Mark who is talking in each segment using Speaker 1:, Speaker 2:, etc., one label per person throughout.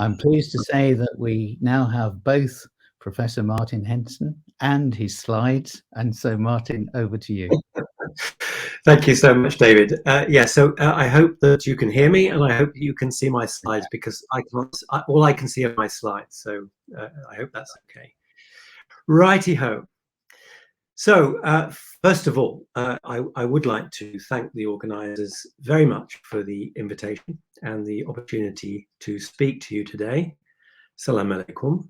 Speaker 1: I'm pleased to say that we now have both Professor Martin Henson and his slides. And so, Martin, over to you.
Speaker 2: Thank you so much, David. So I hope that you can hear me, and I hope you can see my slides, because I can't. All I can see are my slides. So I hope that's okay. Righty-ho. So first of all, I would like to thank the organisers very much for the invitation and the opportunity to speak to you today. Salam alaikum.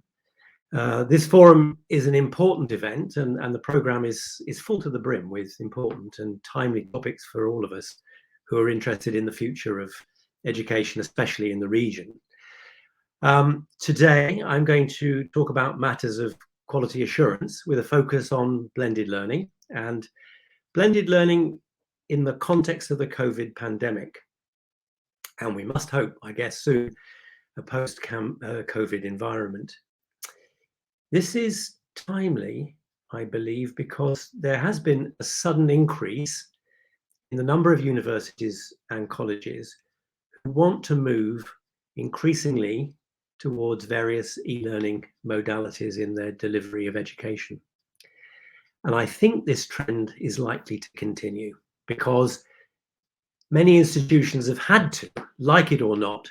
Speaker 2: This forum is an important event, and the programme is full to the brim with important and timely topics for all of us who are interested in the future of education, especially in the region. Today, I'm going to talk about matters of quality assurance with a focus on blended learning, and blended learning in the context of the COVID pandemic. And we must hope, I guess, soon, a post-COVID environment. This is timely, I believe, because there has been a sudden increase in the number of universities and colleges who want to move increasingly towards various e-learning modalities in their delivery of education. And I think this trend is likely to continue because many institutions have had to, like it or not,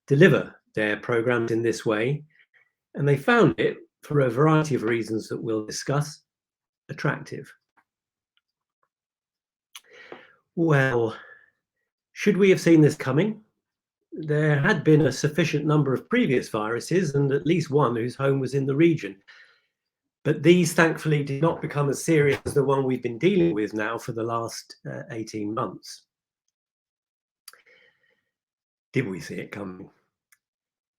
Speaker 2: deliver their programs in this way, and they found it, for a variety of reasons that we'll discuss, attractive. Well, should we have seen this coming? There had been a sufficient number of previous viruses, and at least one whose home was in the region. But these, thankfully, did not become as serious as the one we've been dealing with now for the last 18 months. Did we see it coming?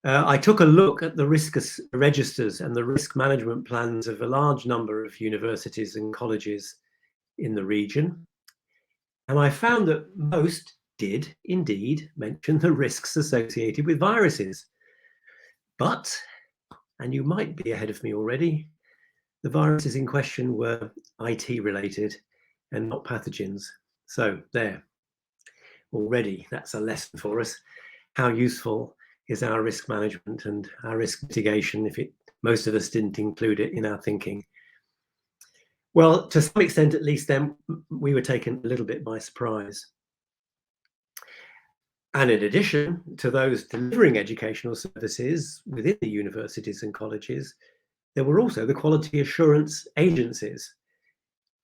Speaker 2: I took a look at the risk registers and the risk management plans of a large number of universities and colleges in the region, and I found that most did indeed mention the risks associated with viruses. But, and you might be ahead of me already, the viruses in question were IT related and not pathogens. So there, already that's a lesson for us. How useful is our risk management and our risk mitigation if most of us didn't include it in our thinking? Well, to some extent at least, then we were taken a little bit by surprise. And in addition to those delivering educational services within the universities and colleges, there were also the quality assurance agencies.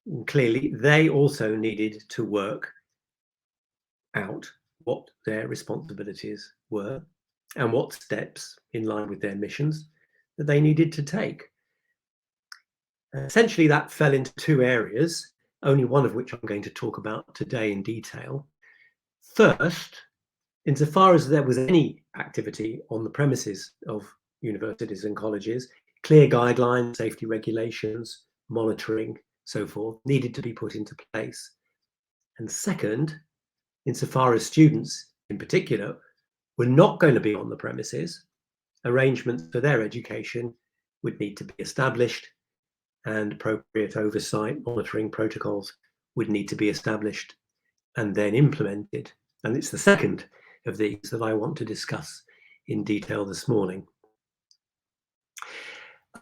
Speaker 2: And clearly, they also needed to work out what their responsibilities were and what steps in line with their missions that they needed to take. Essentially, that fell into two areas, only one of which I'm going to talk about today in detail. First, insofar as there was any activity on the premises of universities and colleges, clear guidelines, safety regulations, monitoring, so forth, needed to be put into place. And second, insofar as students in particular were not going to be on the premises, arrangements for their education would need to be established, and appropriate oversight monitoring protocols would need to be established and then implemented. And it's the second of these that I want to discuss in detail this morning.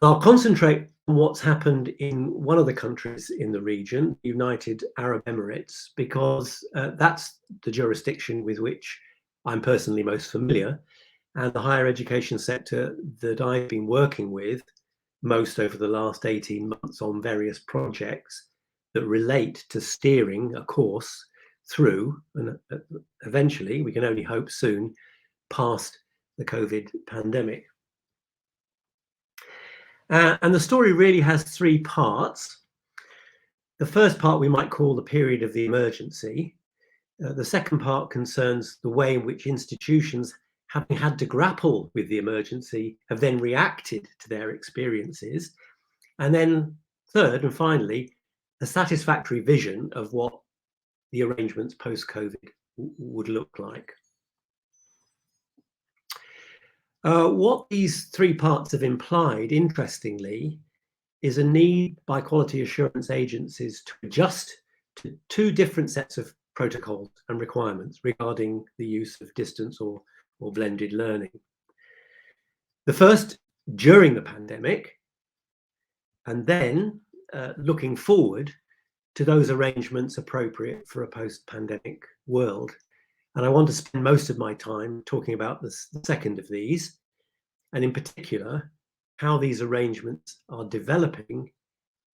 Speaker 2: I'll concentrate on what's happened in one of the countries in the region, United Arab Emirates, because that's the jurisdiction with which I'm personally most familiar, and the higher education sector that I've been working with most over the last 18 months on various projects that relate to steering a course through, and eventually, we can only hope soon, past the COVID pandemic. And the story really has three parts. The first part we might call the period of the emergency. The second part concerns the way in which institutions, having had to grapple with the emergency, have then reacted to their experiences. And then third and finally, a satisfactory vision of what the arrangements post-COVID would look like. What these three parts have implied, interestingly, is a need by quality assurance agencies to adjust to two different sets of protocols and requirements regarding the use of distance or blended learning. The first during the pandemic, and then looking forward to those arrangements appropriate for a post-pandemic world. And I want to spend most of my time talking about the second of these, and in particular, how these arrangements are developing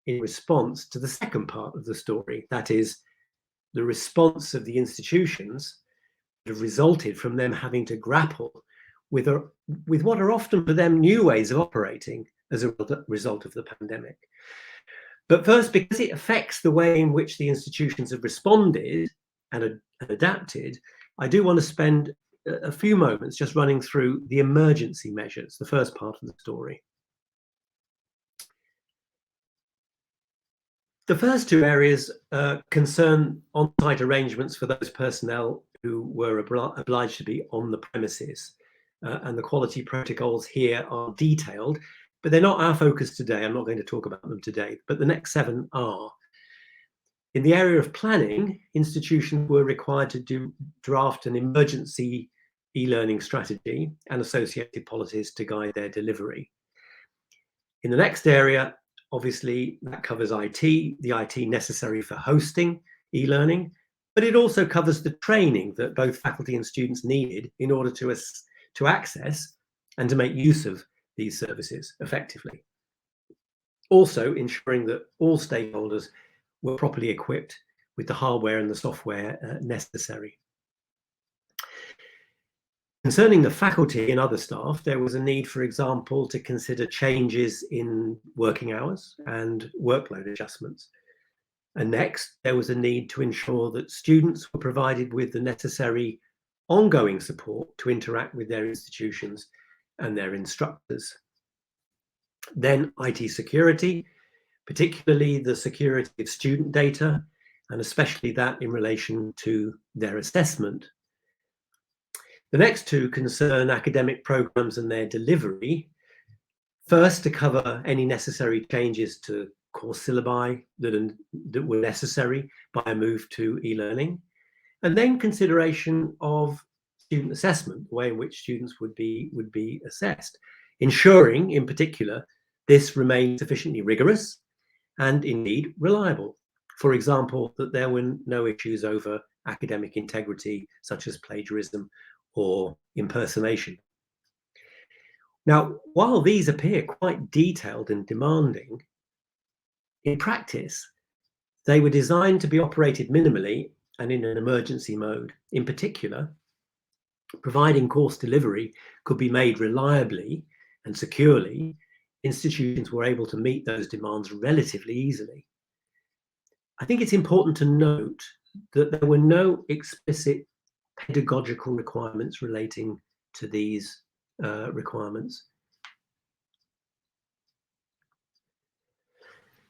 Speaker 2: in response to the second part of the story, that is, the response of the institutions that have resulted from them having to grapple with what are often for them new ways of operating as a result of the pandemic. But first, because it affects the way in which the institutions have responded and adapted, I do want to spend a few moments just running through the emergency measures, the first part of the story. The first two areas concern on-site arrangements for those personnel who were obliged to be on the premises. And the quality protocols here are detailed, but they're not our focus today. I'm not going to talk about them today, but the next 7 are. In the area of planning, institutions were required to draft an emergency e-learning strategy and associated policies to guide their delivery. In the next area, obviously, that covers IT, the IT necessary for hosting e-learning, but it also covers the training that both faculty and students needed in order to access and to make use of these services effectively. Also, ensuring that all stakeholders were properly equipped with the hardware and the software necessary. Concerning the faculty and other staff, there was a need, for example, to consider changes in working hours and workload adjustments. And next, there was a need to ensure that students were provided with the necessary ongoing support to interact with their institutions and their instructors. Then IT security, particularly the security of student data, and especially that in relation to their assessment. The next two concern academic programs and their delivery. First, to cover any necessary changes to course syllabi that were necessary by a move to e-learning, and then consideration of student assessment, the way in which students would be assessed, ensuring, in particular, this remained sufficiently rigorous and indeed reliable. For example, that there were no issues over academic integrity, such as plagiarism or impersonation. Now, while these appear quite detailed and demanding, in practice, they were designed to be operated minimally and in an emergency mode. In particular, providing course delivery could be made reliably and securely, institutions were able to meet those demands relatively easily. I think it's important to note that there were no explicit pedagogical requirements relating to these requirements.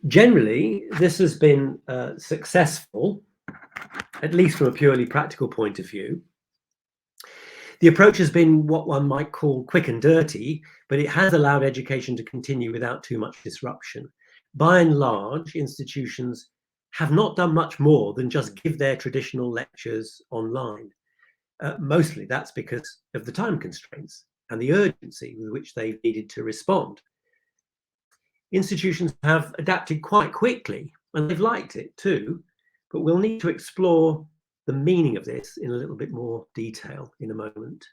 Speaker 2: Generally, this has been successful, at least from a purely practical point of view. The approach has been what one might call quick and dirty, but it has allowed education to continue without too much disruption. By and large, institutions have not done much more than just give their traditional lectures online. Mostly that's because of the time constraints and the urgency with which they've needed to respond. Institutions have adapted quite quickly, and they've liked it too, but we'll need to explore the meaning of this in a little bit more detail in a moment.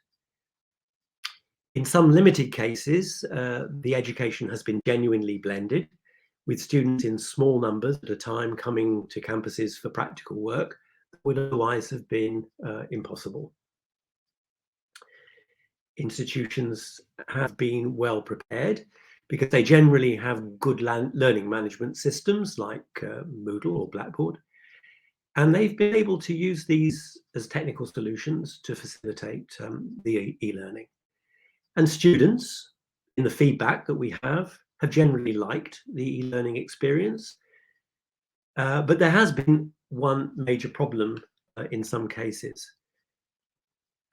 Speaker 2: In some limited cases, the education has been genuinely blended, with students in small numbers at a time coming to campuses for practical work that would otherwise have been impossible. Institutions have been well prepared because they generally have good learning management systems like Moodle or Blackboard, and they've been able to use these as technical solutions to facilitate the e-learning. And students, in the feedback that we have generally liked the e-learning experience, but there has been one major problem in some cases.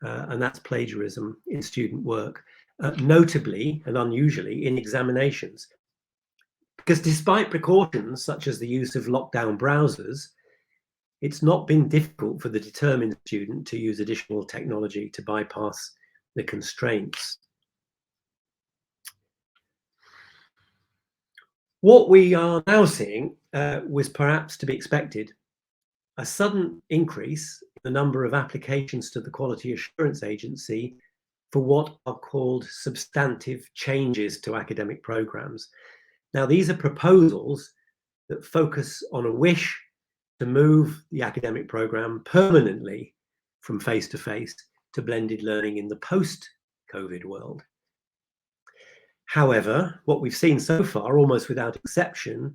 Speaker 2: And that's plagiarism in student work, notably and unusually in examinations. Because despite precautions such as the use of lockdown browsers, it's not been difficult for the determined student to use additional technology to bypass the constraints. What we are now seeing was perhaps to be expected: a sudden increase in the number of applications to the Quality Assurance Agency for what are called substantive changes to academic programs. Now, these are proposals that focus on a wish to move the academic program permanently from face-to-face to blended learning in the post-COVID world. However, what we've seen so far, almost without exception,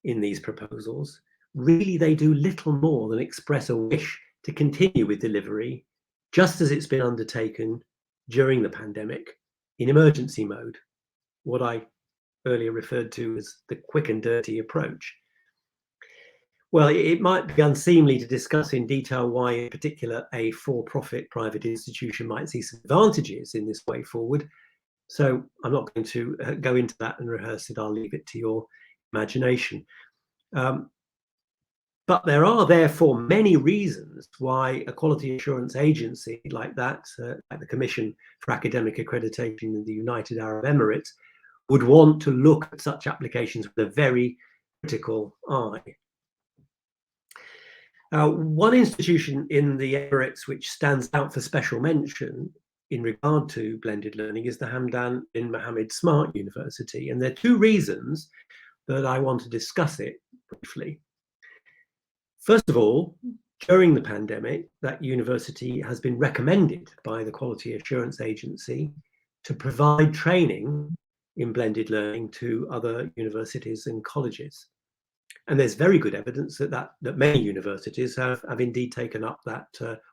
Speaker 2: in these proposals, really they do little more than express a wish to continue with delivery just as it's been undertaken during the pandemic in emergency mode, what I earlier referred to as the quick and dirty approach. Well, it might be unseemly to discuss in detail why in particular a for-profit private institution might see some advantages in this way forward. So I'm not going to go into that and rehearse it. I'll leave it to your imagination. But there are therefore many reasons why a quality assurance agency like that, like the Commission for Academic Accreditation in the United Arab Emirates, would want to look at such applications with a very critical eye. One institution in the Emirates which stands out for special mention in regard to blended learning is the Hamdan bin Mohammed Smart University. And there are two reasons that I want to discuss it briefly. First of all, during the pandemic, that university has been recommended by the Quality Assurance Agency to provide training in blended learning to other universities and colleges. And there's very good evidence that many universities have indeed taken up that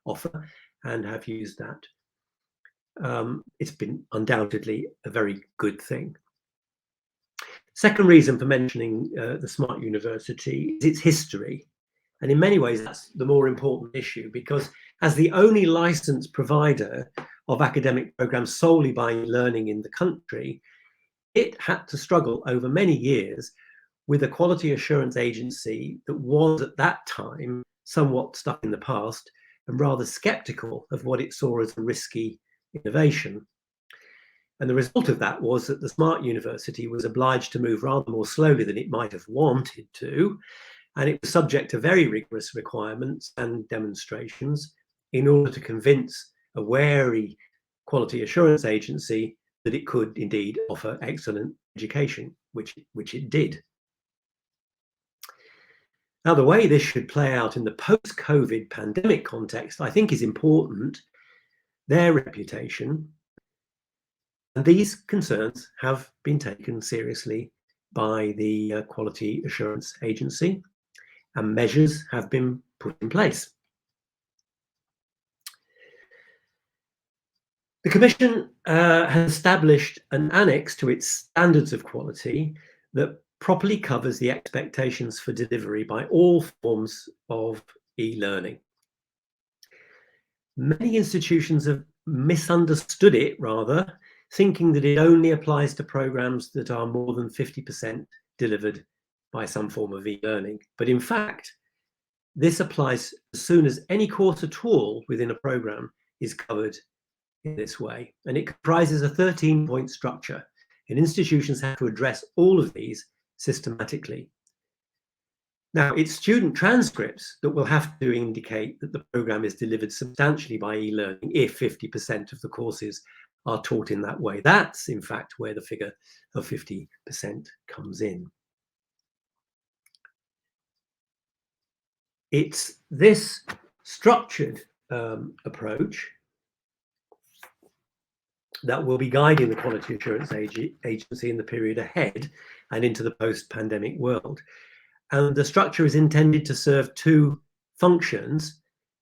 Speaker 2: offer and have used that. It's been undoubtedly a very good thing. Second reason for mentioning the Smart University is its history. And in many ways, that's the more important issue, because as the only licensed provider of academic programs solely by learning in the country, it had to struggle over many years with a quality assurance agency that was at that time somewhat stuck in the past and rather skeptical of what it saw as a risky innovation. And the result of that was that the Smart University was obliged to move rather more slowly than it might have wanted to, and it was subject to very rigorous requirements and demonstrations in order to convince a wary quality assurance agency that it could indeed offer excellent education, which it did. Now, the way this should play out in the post-COVID pandemic context, I think, is important. Their reputation and these concerns have been taken seriously by the Quality Assurance Agency, and measures have been put in place. The Commission has established an annex to its standards of quality that properly covers the expectations for delivery by all forms of e-learning. Many institutions have misunderstood it, rather, thinking that it only applies to programs that are more than 50% delivered by some form of e-learning. But in fact, this applies as soon as any course at all within a program is covered in this way. And it comprises a 13-point structure, and institutions have to address all of these systematically. Now, it's student transcripts that will have to indicate that the program is delivered substantially by e-learning if 50% of the courses are taught in that way. That's, in fact, where the figure of 50% comes in. It's this structured approach that will be guiding the Quality Assurance Agency in the period ahead and into the post-pandemic world. And the structure is intended to serve two functions.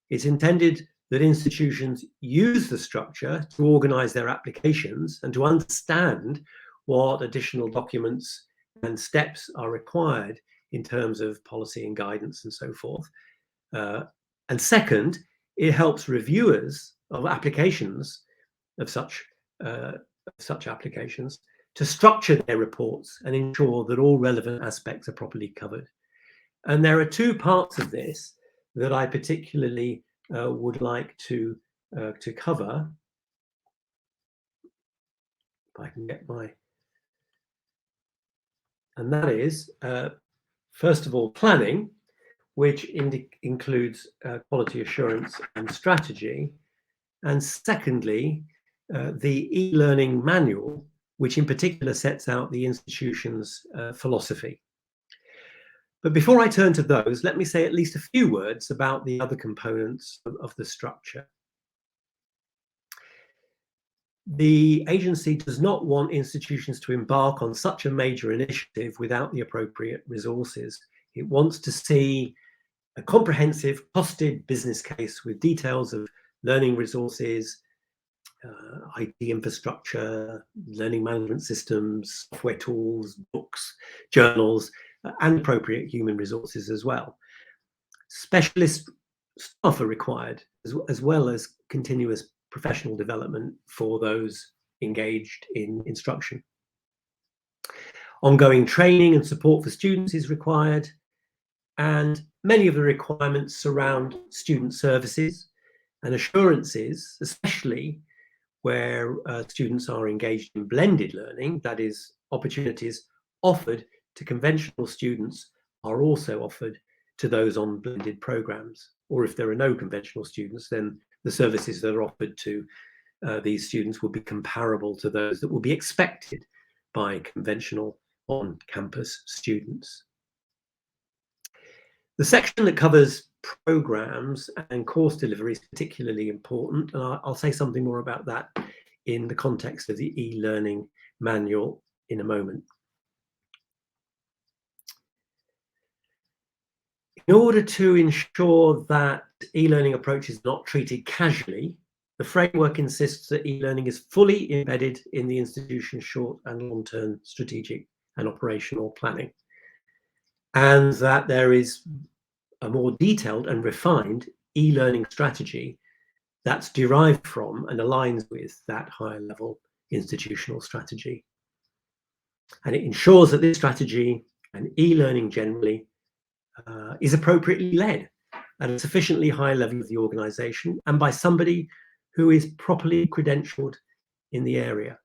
Speaker 2: It's intended that institutions use the structure to organize their applications and to understand what additional documents and steps are required in terms of policy and guidance and so forth. And second, it helps reviewers of applications of such applications to structure their reports and ensure that all relevant aspects are properly covered. And there are two parts of this that I particularly would like to cover. If I can get my and that is, first of all, planning, which includes quality assurance and strategy, and secondly, the e-learning manual, which in particular sets out the institution's philosophy. But before I turn to those, let me say at least a few words about the other components of the structure. The agency does not want institutions to embark on such a major initiative without the appropriate resources. It wants to see a comprehensive, costed business case with details of learning resources, IT infrastructure, learning management systems, software tools, books, journals, and appropriate human resources as well. Specialist staff are required, as well as continuous professional development for those engaged in instruction. Ongoing training and support for students is required, and many of the requirements surround student services and assurances, especially where students are engaged in blended learning, that is, opportunities offered to conventional students are also offered to those on blended programs. Or if there are no conventional students, then the services that are offered to these students will be comparable to those that will be expected by conventional on-campus students. The section that covers programs and course delivery is particularly important, and I'll say something more about that in the context of the e-learning manual in a moment. In order to ensure that e-learning approach is not treated casually, the framework insists that e-learning is fully embedded in the institution's short and long-term strategic and operational planning, and that there is a more detailed and refined e-learning strategy that's derived from and aligns with that higher level institutional strategy. And it ensures that this strategy and e-learning generally is appropriately led at a sufficiently high level of the organization and by somebody who is properly credentialed in the area.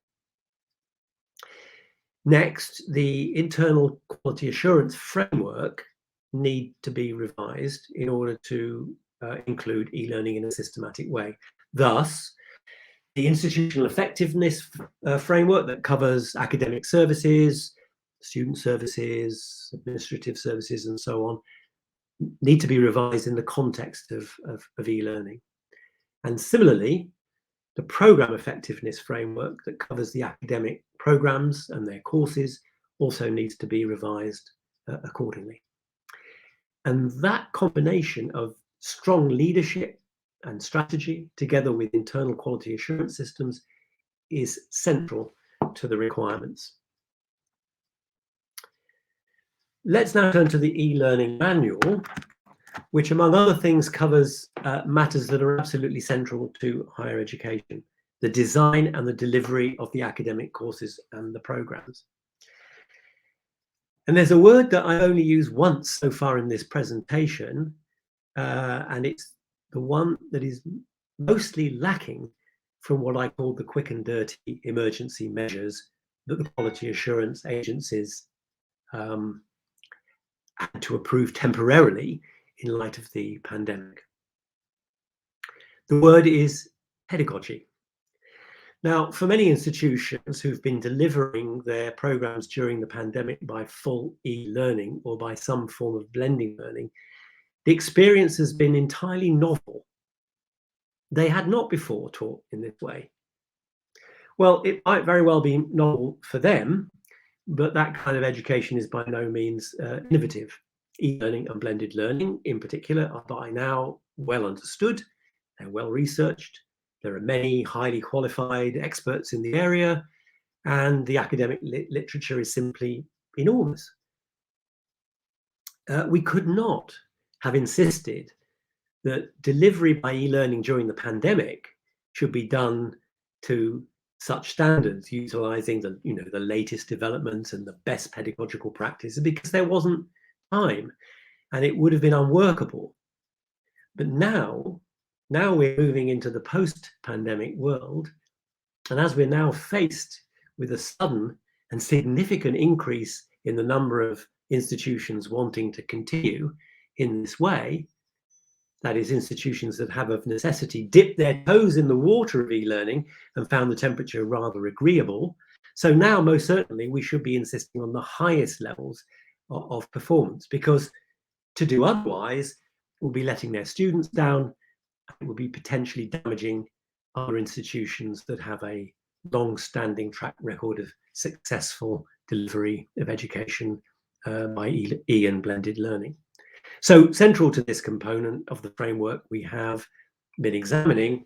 Speaker 2: Next, the internal quality assurance framework need to be revised in order to include e-learning in a systematic way. Thus, the institutional effectiveness framework that covers academic services, student services, administrative services, and so on, need to be revised in the context of e-learning. And similarly, the program effectiveness framework that covers the academic programs and their courses also needs to be revised accordingly. And that combination of strong leadership and strategy, together with internal quality assurance systems, is central to the requirements. Let's now turn to the e-learning manual, which among other things covers matters that are absolutely central to higher education: the design and the delivery of the academic courses and the programs. And there's a word that I only use once so far in this presentation, and it's the one that is mostly lacking from what I call the quick and dirty emergency measures that the quality assurance agencies had to approve temporarily in light of the pandemic. The word is pedagogy. Now, for many institutions who've been delivering their programs during the pandemic by full e-learning or by some form of blending learning, the experience has been entirely novel. They had not before taught in this way. Well, it might very well be novel for them, but that kind of education is by no means innovative. E-learning and blended learning in particular are by now well understood, they're well researched, there are many highly qualified experts in the area, and the academic literature is simply enormous. We could not have insisted that delivery by e-learning during the pandemic should be done to such standards, utilizing the latest developments and the best pedagogical practices, because there wasn't time and it would have been unworkable. But now we're moving into the post-pandemic world, and as we're now faced with a sudden and significant increase in the number of institutions wanting to continue in this way, that is, institutions that have of necessity dipped their toes in the water of e-learning and found the temperature rather agreeable. So now, most certainly, we should be insisting on the highest levels of performance, because to do otherwise will be letting their students down, and will be potentially damaging other institutions that have a long-standing track record of successful delivery of education by e and blended learning. So central to this component of the framework we have been examining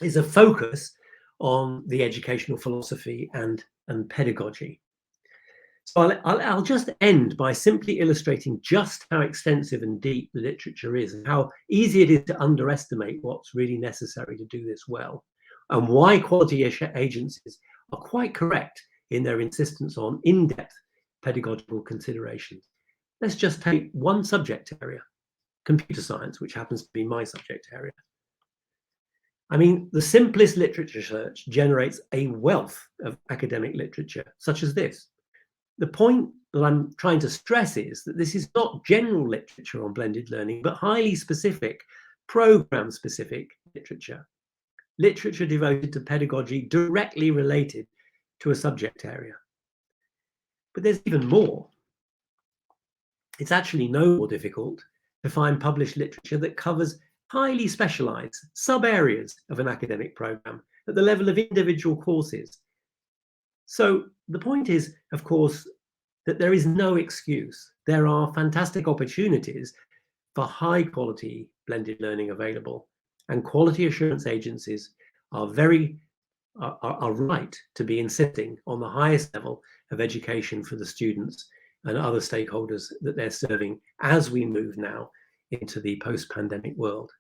Speaker 2: is a focus on the educational philosophy and pedagogy. So I'll just end by simply illustrating just how extensive and deep the literature is, and how easy it is to underestimate what's really necessary to do this well, and why quality agencies are quite correct in their insistence on in-depth pedagogical considerations. Let's just take one subject area, computer science, which happens to be my subject area. I mean, the simplest literature search generates a wealth of academic literature, such as this. The point that I'm trying to stress is that this is not general literature on blended learning, but highly specific, program-specific literature. Literature devoted to pedagogy directly related to a subject area. But there's even more. It's actually no more difficult to find published literature that covers highly specialized sub-areas of an academic program at the level of individual courses. So the point is, of course, that there is no excuse. There are fantastic opportunities for high quality blended learning available, and quality assurance agencies are right to be insisting on the highest level of education for the students and other stakeholders that they're serving as we move now into the post-pandemic world.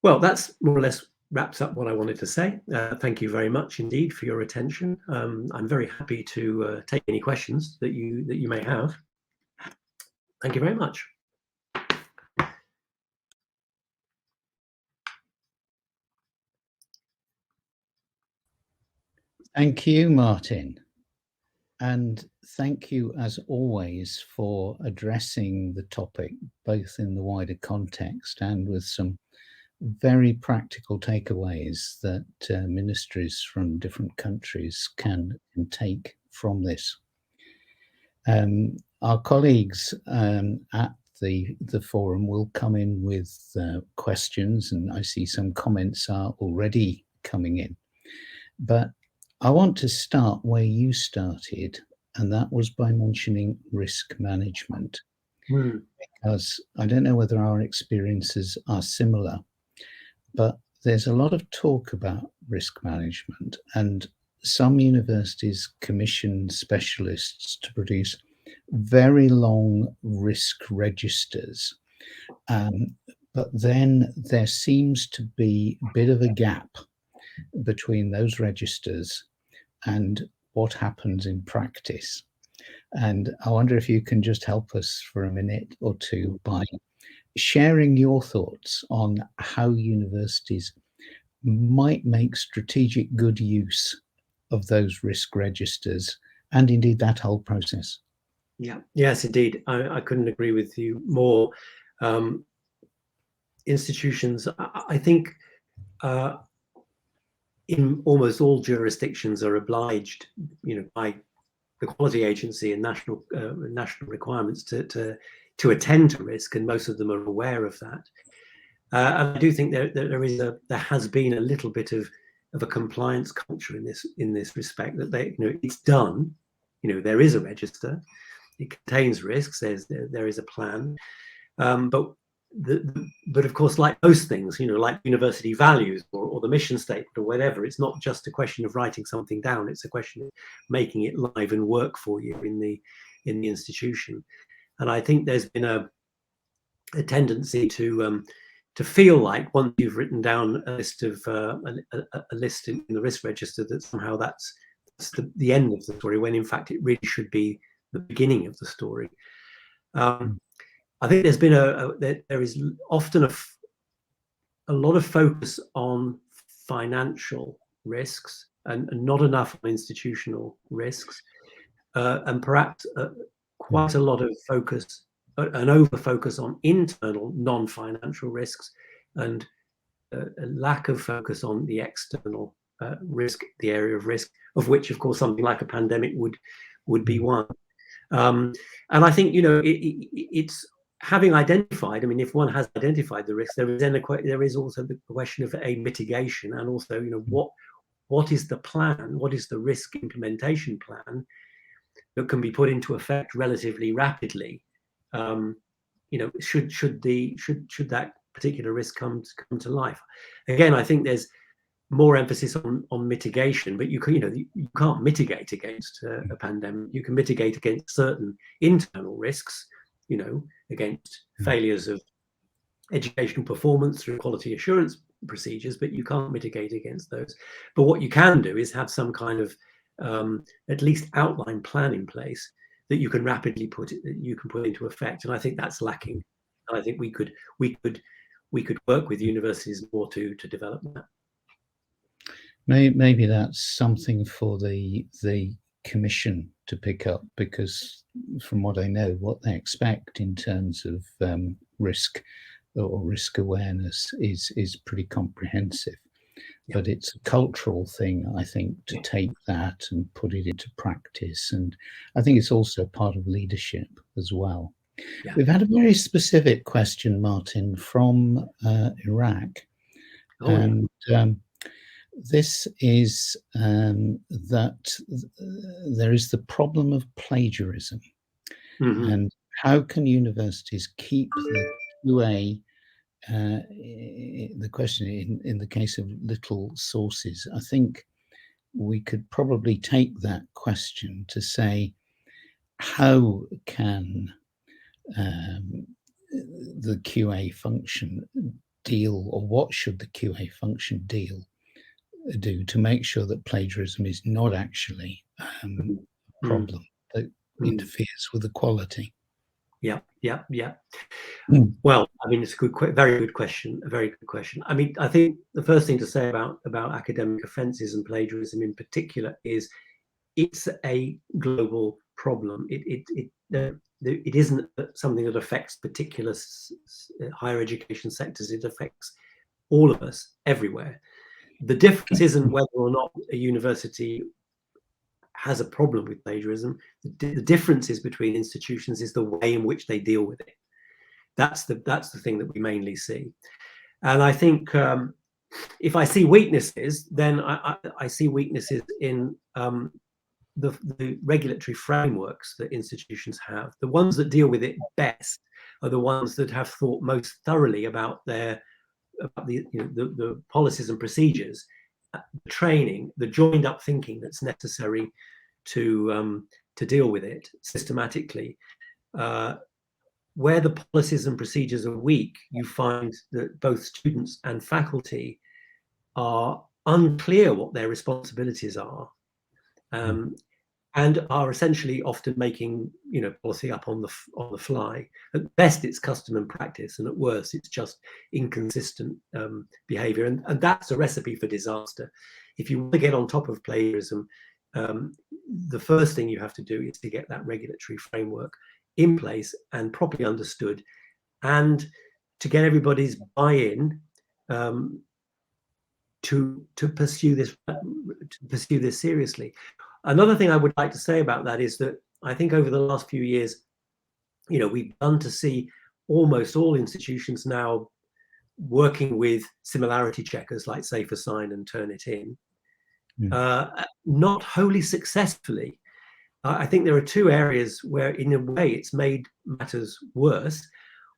Speaker 2: Well, that's more or less wraps up what I wanted to say. Thank you very much indeed for your attention. I'm very happy to take any questions that you may have. Thank you very much.
Speaker 1: Thank you, Martin. And thank you, as always, for addressing the topic, both in the wider context and with some very practical takeaways that ministries from different countries can take from this. Our colleagues at the forum will come in with questions, and I see some comments are already coming in. But I want to start where you started, and that was by mentioning risk management. Because I don't know whether our experiences are similar, but there's a lot of talk about risk management, and some universities commission specialists to produce very long risk registers. But then there seems to be a bit of a gap between those registers and what happens in practice. And I wonder if you can just help us for a minute or two by sharing your thoughts on how universities might make strategic good use of those risk registers and indeed that whole process.
Speaker 2: Yeah, yes, indeed. I couldn't agree with you more. Institutions, I think, in almost all jurisdictions are obliged, by the quality agency and national requirements to attend to risk, and most of them are aware of that. And I do think there has been a little bit of a compliance culture in this respect, that it's done. There is a register, it contains risks. There is a plan, but of course, like most things, like university values or the mission statement or whatever, it's not just a question of writing something down. It's a question of making it live and work for you in the institution. And I think there's been a tendency to feel like once you've written down a list of a list in the risk register, that somehow that's the end of the story, when in fact it really should be the beginning of the story. I think there's been there is often a lot of focus on financial risks and not enough on institutional risks. and perhaps quite a lot of focus, an over-focus on internal non-financial risks, and a lack of focus on the external risk, the area of risk, of which, of course, something like a pandemic would be one. And I think, you know, it's having identified. I mean, if one has identified the risk, there is also the question of a mitigation, and also, you know, what is the plan? What is the risk implementation plan that can be put into effect relatively rapidly? You know, should that particular risk come to life? Again, I think there's more emphasis on mitigation, but you can't mitigate against a pandemic. You can mitigate against certain internal risks, you know, against failures of educational performance through quality assurance procedures, but you can't mitigate against those. But what you can do is have some kind of at least outline plan in place that you can rapidly put into effect. And I think that's lacking. And I think we could work with universities more to develop that.
Speaker 1: Maybe that's something for the commission to pick up, because from what I know, what they expect in terms of risk or risk awareness is pretty comprehensive. Yeah. But it's a cultural thing, I think, to take that and put it into practice. And I think it's also part of leadership as well. Yeah. We've had a very specific question, Martin, from Iraq. Oh, and this is that there is the problem of plagiarism. Mm-hmm. And how can universities keep the QA, the question in the case of little sources? I think we could probably take that question to say, how can the QA function deal, or what should the QA function do to make sure that plagiarism is not actually a problem that interferes with the quality?
Speaker 2: Yeah. Well, I mean, it's a very good question. A very good question. I mean, I think the first thing to say about academic offences and plagiarism in particular is it's a global problem. It isn't something that affects particular higher education sectors. It affects all of us everywhere. The difference isn't whether or not a university has a problem with plagiarism. The differences between institutions is the way in which they deal with it. That's the thing that we mainly see. And I think if I see weaknesses, then I see weaknesses in the regulatory frameworks that institutions have. The ones that deal with it best are the ones that have thought most thoroughly about the policies and procedures, the training, the joined up thinking that's necessary to deal with it systematically. Where the policies and procedures are weak, you find that both students and faculty are unclear what their responsibilities are, and are essentially often making policy up on the fly. At best, it's custom and practice, and at worst, it's just inconsistent behavior, and that's a recipe for disaster. If you want to get on top of plagiarism, the first thing you have to do is to get that regulatory framework in place and properly understood, and to get everybody's buy-in to pursue this seriously. Another thing I would like to say about that is that I think over the last few years, we've begun to see almost all institutions now working with similarity checkers like SafeAssign and Turnitin, not wholly successfully. I think there are two areas where, in a way, it's made matters worse.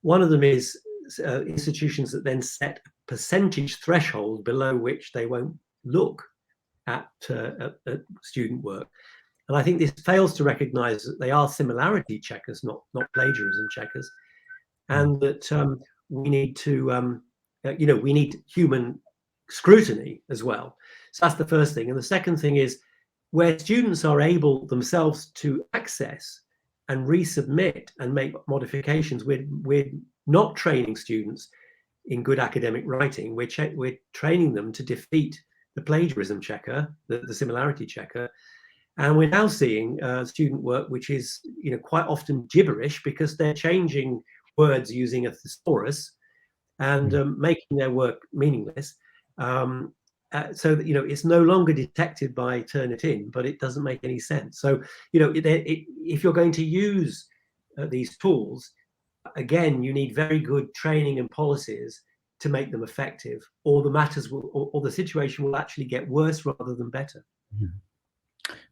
Speaker 2: One of them is institutions that then set a percentage threshold below which they won't look at student work. And I think this fails to recognize that they are similarity checkers, not plagiarism checkers, and that we need to, we need human scrutiny as well. So that's the first thing. And the second thing is, where students are able themselves to access and resubmit and make modifications, we're not training students in good academic writing. We're training them to defeat the plagiarism checker, the similarity checker, And we're now seeing student work which is, quite often gibberish, because they're changing words using a thesaurus and making their work meaningless. So that, it's no longer detected by Turnitin, but it doesn't make any sense. So, if you're going to use these tools, again, you need very good training and policies to make them effective, or the matters will, or the situation will actually get worse rather than better.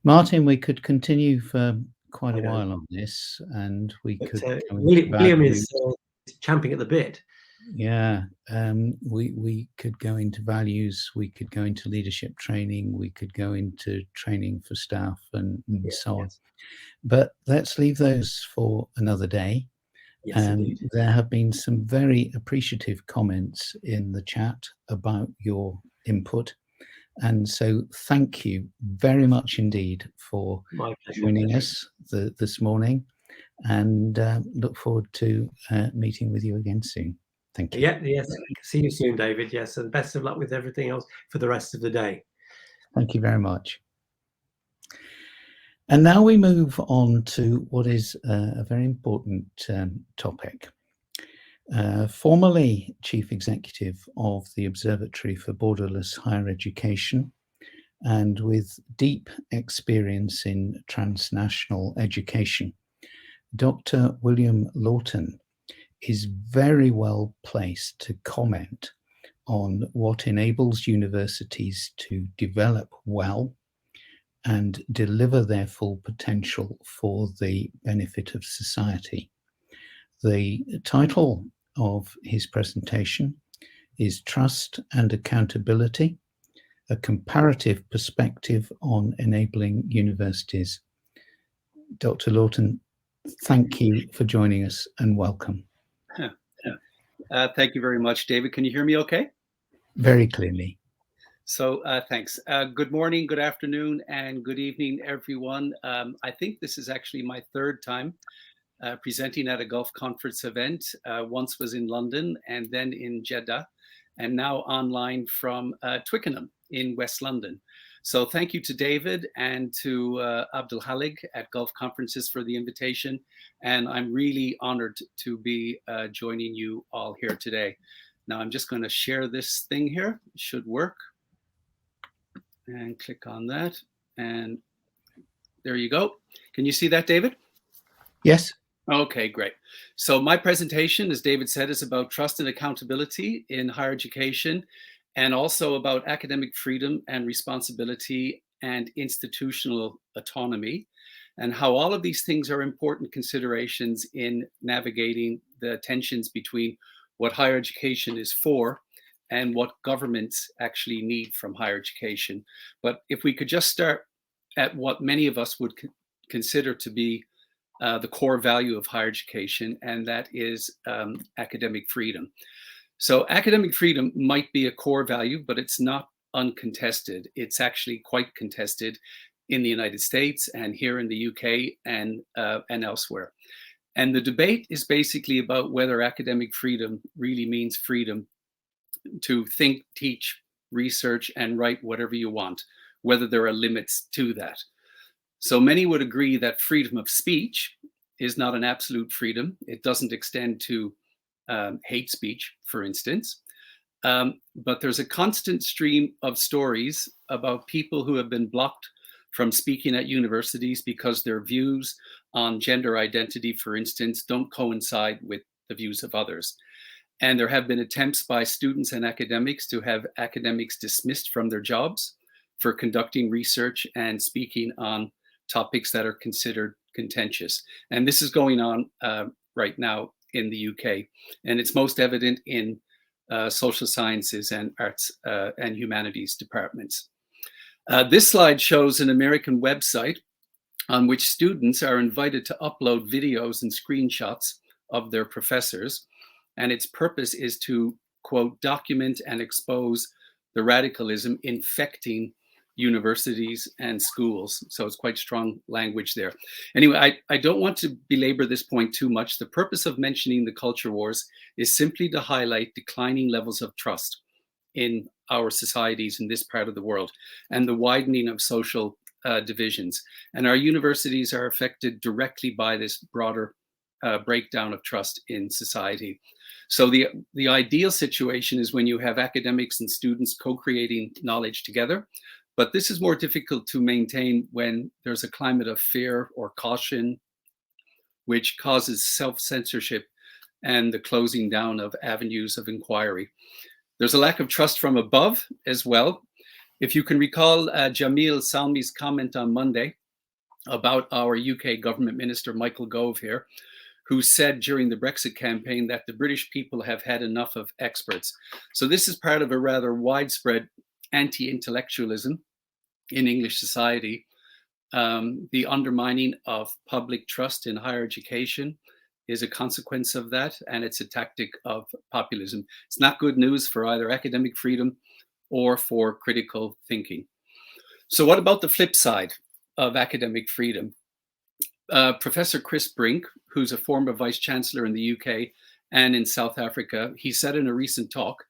Speaker 1: Martin, we could continue for quite a while on this, and we could
Speaker 2: William is champing at the bit.
Speaker 1: Yeah, we could go into values, we could go into leadership training, we could go into training for staff and so on. But let's leave those for another day. There have been some very appreciative comments in the chat about your input. And so thank you very much indeed for joining us this morning, and look forward to meeting with you again soon. Thank you.
Speaker 2: Yes. See you soon, David. Yes, and best of luck with everything else for the rest of the day.
Speaker 1: Thank you very much. And now we move on to what is a very important topic. Formerly Chief Executive of the Observatory for Borderless Higher Education, and with deep experience in transnational education, Dr. William Lawton is very well placed to comment on what enables universities to develop well and deliver their full potential for the benefit of society. The title of his presentation is Trust and Accountability, a comparative perspective on enabling universities. Dr. Lawton, thank you for joining us and welcome.
Speaker 3: Thank you very much, David. Can you hear me okay?
Speaker 1: Very clearly.
Speaker 3: So thanks. Good morning, good afternoon, and good evening, everyone. I think this is actually my third time presenting at a Gulf Conference event. Once was in London and then in Jeddah, and now online from Twickenham in West London. So thank you to David and to Abdul Halig at Gulf Conferences for the invitation. And I'm really honored to be joining you all here today. Now I'm just going to share this thing here. It should work. And click on that. And there you go. Can you see that, David?
Speaker 1: Yes.
Speaker 3: Okay, great. So my presentation, as David said, is about trust and accountability in higher education, and also about academic freedom and responsibility and institutional autonomy, and how all of these things are important considerations in navigating the tensions between what higher education is for and what governments actually need from higher education. But if we could just start at what many of us would consider to be the core value of higher education, and that is academic freedom. So academic freedom might be a core value, but it's not uncontested. It's actually quite contested in the United States and here in the UK and elsewhere. And the debate is basically about whether academic freedom really means freedom to think, teach, research, and write whatever you want, whether there are limits to that. So many would agree that freedom of speech is not an absolute freedom. It doesn't extend to hate speech, for instance. But there's a constant stream of stories about people who have been blocked from speaking at universities because their views on gender identity, for instance, don't coincide with the views of others. And there have been attempts by students and academics to have academics dismissed from their jobs for conducting research and speaking on topics that are considered contentious. And this is going on right now in the UK. And it's most evident in social sciences and arts and humanities departments. This slide shows an American website on which students are invited to upload videos and screenshots of their professors. And its purpose is to, quote, document and expose the radicalism infecting universities and schools. So it's quite strong language there. Anyway, I don't want to belabor this point too much. The purpose of mentioning the culture wars is simply to highlight declining levels of trust in our societies in this part of the world and the widening of social divisions. And our universities are affected directly by this broader breakdown of trust in society. So the ideal situation is when you have academics and students co-creating knowledge together, but this is more difficult to maintain when there's a climate of fear or caution, which causes self-censorship and the closing down of avenues of inquiry. There's a lack of trust from above as well. If you can recall Jamil Salmi's comment on Monday about our UK government minister, Michael Gove here, who said during the Brexit campaign that the British people have had enough of experts. So this is part of a rather widespread anti-intellectualism in English society, the undermining of public trust in higher education is a consequence of that, and it's a tactic of populism. It's not good news for either academic freedom or for critical thinking. So what about the flip side of academic freedom? Professor Chris Brink, who's a former vice chancellor in the UK and in South Africa, he said in a recent talk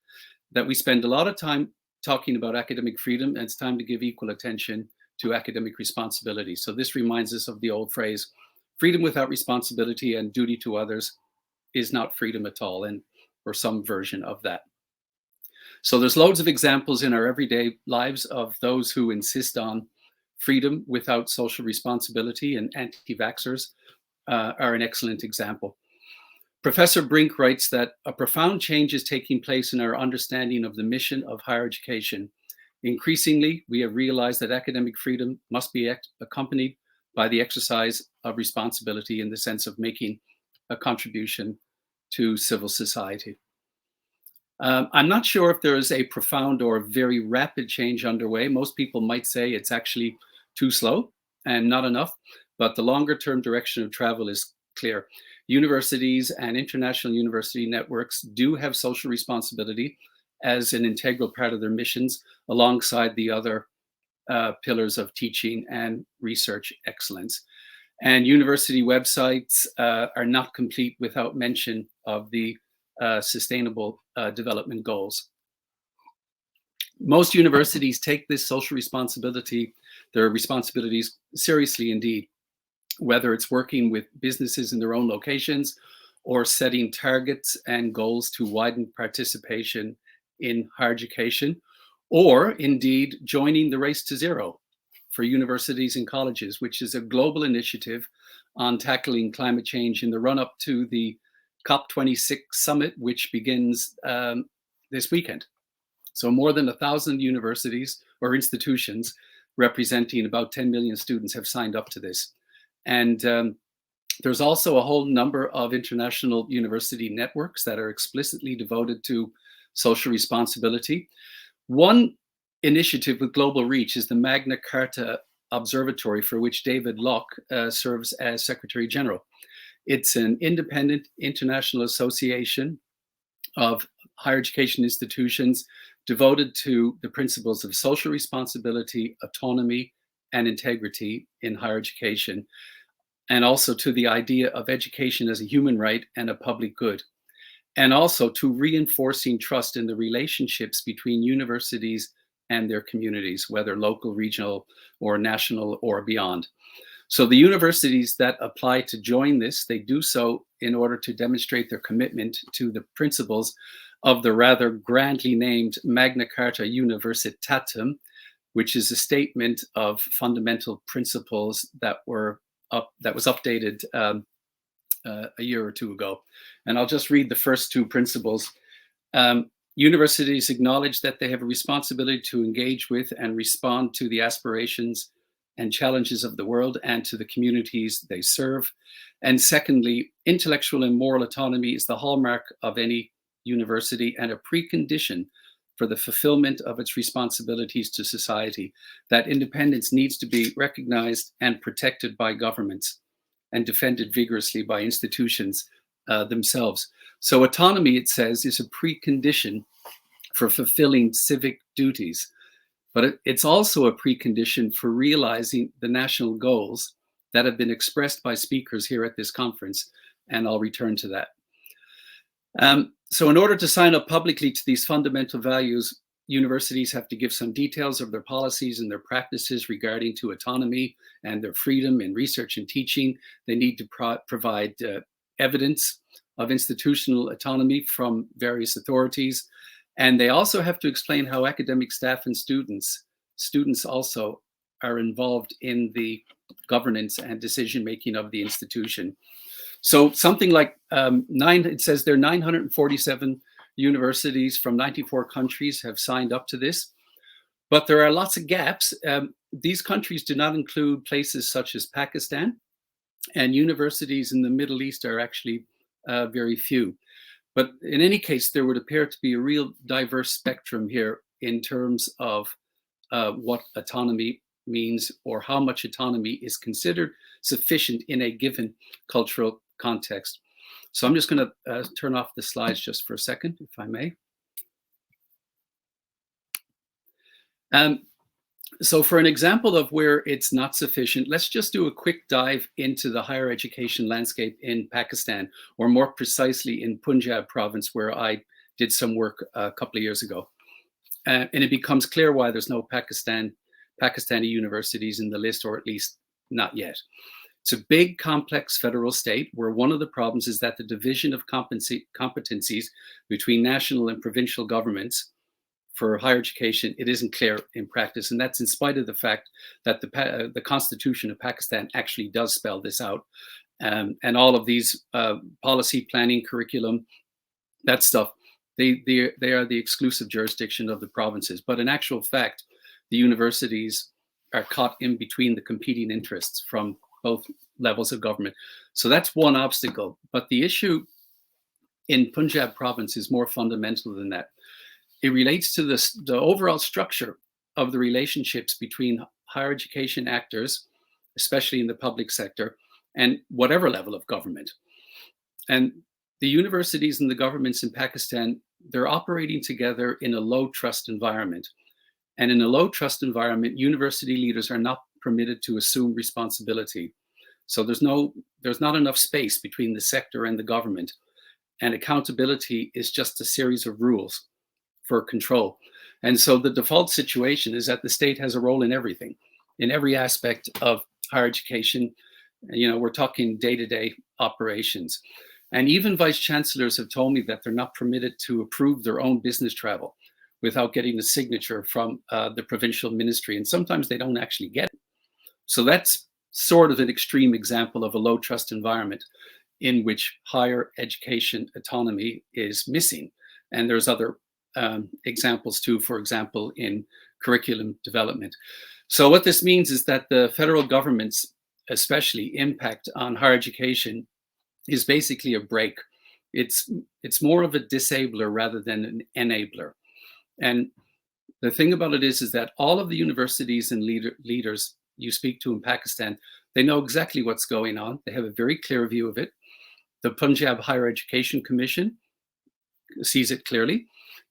Speaker 3: that we spend a lot of time talking about academic freedom, and it's time to give equal attention to academic responsibility. So this reminds us of the old phrase, freedom without responsibility and duty to others is not freedom at all, or some version of that. So there's loads of examples in our everyday lives of those who insist on freedom without social responsibility, and anti-vaxxers are an excellent example. Professor Brink writes that a profound change is taking place in our understanding of the mission of higher education. Increasingly, we have realized that academic freedom must be accompanied by the exercise of responsibility in the sense of making a contribution to civil society. I'm not sure if there is a profound or very rapid change underway. Most people might say it's actually too slow and not enough, but the longer term direction of travel is clear. Universities and international university networks do have social responsibility as an integral part of their missions, alongside the other pillars of teaching and research excellence. And university websites are not complete without mention of the Sustainable Development Goals. Most universities take this social responsibility, their responsibilities, seriously indeed, whether it's working with businesses in their own locations or setting targets and goals to widen participation in higher education, or indeed joining the Race to Zero for universities and colleges, which is a global initiative on tackling climate change in the run-up to the COP26 summit, which begins this weekend. So more than 1,000 universities or institutions representing about 10 million students have signed up to this. And there's also a whole number of international university networks that are explicitly devoted to social responsibility. One initiative with global reach is the Magna Carta Observatory, for which David Locke serves as Secretary General. It's an independent international association of higher education institutions devoted to the principles of social responsibility, autonomy, and integrity in higher education, and also to the idea of education as a human right and a public good, and also to reinforcing trust in the relationships between universities and their communities, whether local, regional, or national, or beyond. So the universities that apply to join this, they do so in order to demonstrate their commitment to the principles of the rather grandly named Magna Carta Universitatum, which is a statement of fundamental principles that was updated a year or two ago. And I'll just read the first two principles. Universities acknowledge that they have a responsibility to engage with and respond to the aspirations and challenges of the world and to the communities they serve. And secondly, intellectual and moral autonomy is the hallmark of any university and a precondition for the fulfillment of its responsibilities to society. That independence needs to be recognized and protected by governments and defended vigorously by institutions themselves. So autonomy, it says, is a precondition for fulfilling civic duties, but it's also a precondition for realizing the national goals that have been expressed by speakers here at this conference, and I'll return to that. So in order to sign up publicly to these fundamental values, universities have to give some details of their policies and their practices regarding to autonomy and their freedom in research and teaching. They need to provide evidence of institutional autonomy from various authorities. And they also have to explain how academic staff and students also are involved in the governance and decision-making of the institution. So something like it says there are 947 universities from 94 countries have signed up to this, but there are lots of gaps. These countries do not include places such as Pakistan, and universities in the Middle East are actually very few. But in any case, there would appear to be a real diverse spectrum here in terms of what autonomy means or how much autonomy is considered sufficient in a given cultural context. So I'm just going to turn off the slides just for a second, if I may. So for an example of where it's not sufficient, let's just do a quick dive into the higher education landscape in Pakistan, or more precisely in Punjab province, where I did some work a couple of years ago. And it becomes clear why there's no Pakistani universities in the list, or at least not yet. It's a big, complex federal state where one of the problems is that the division of competencies between national and provincial governments for higher education, it isn't clear in practice. And that's in spite of the fact that the Constitution of Pakistan actually does spell this out. And all of these policy, planning, curriculum, that stuff, they are the exclusive jurisdiction of the provinces. But in actual fact, the universities are caught in between the competing interests from both levels of government. So that's one obstacle. But the issue in Punjab province is more fundamental than that. It relates to the overall structure of the relationships between higher education actors, especially in the public sector, and whatever level of government. And the universities and the governments in Pakistan, they're operating together in a low trust environment. And in a low trust environment, university leaders are not permitted to assume responsibility. So there's not enough space between the sector and the government. And accountability is just a series of rules for control. And so the default situation is that the state has a role in everything, in every aspect of higher education. You know, we're talking day-to-day operations. And even vice chancellors have told me that they're not permitted to approve their own business travel without getting a signature from the provincial ministry. And sometimes they don't actually get it. So that's sort of an extreme example of a low trust environment in which higher education autonomy is missing. And there's other examples too, for example, in curriculum development. So what this means is that the federal government's especially impact on higher education is basically a brake. It's more of a disabler rather than an enabler. And the thing about it is that all of the universities and leaders you speak to in Pakistan, they know exactly what's going on. They have a very clear view of it. The Punjab Higher Education Commission sees it clearly,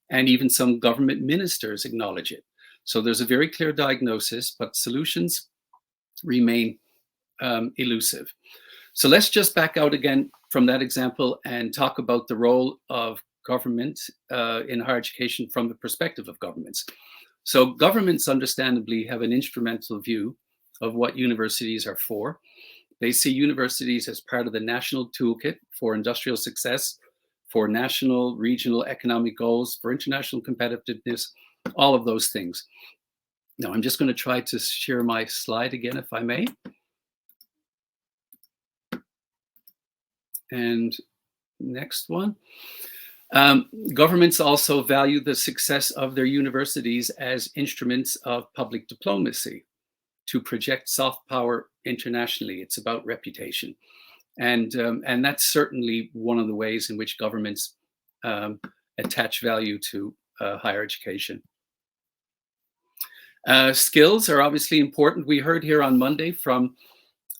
Speaker 3: and even some government ministers acknowledge it. So there's a very clear diagnosis, but solutions remain elusive. So let's just back out again from that example and talk about the role of government in higher education from the perspective of governments. So governments understandably have an instrumental view of what universities are for. They see universities as part of the national toolkit for industrial success, for national, regional economic goals, for international competitiveness, all of those things. Now, I'm just going to try to share my slide again, if I may. And next one. Governments also value the success of their universities as instruments of public diplomacy to project soft power internationally. It's about reputation. And that's certainly one of the ways in which governments attach value to higher education. Skills are obviously important. We heard here on Monday from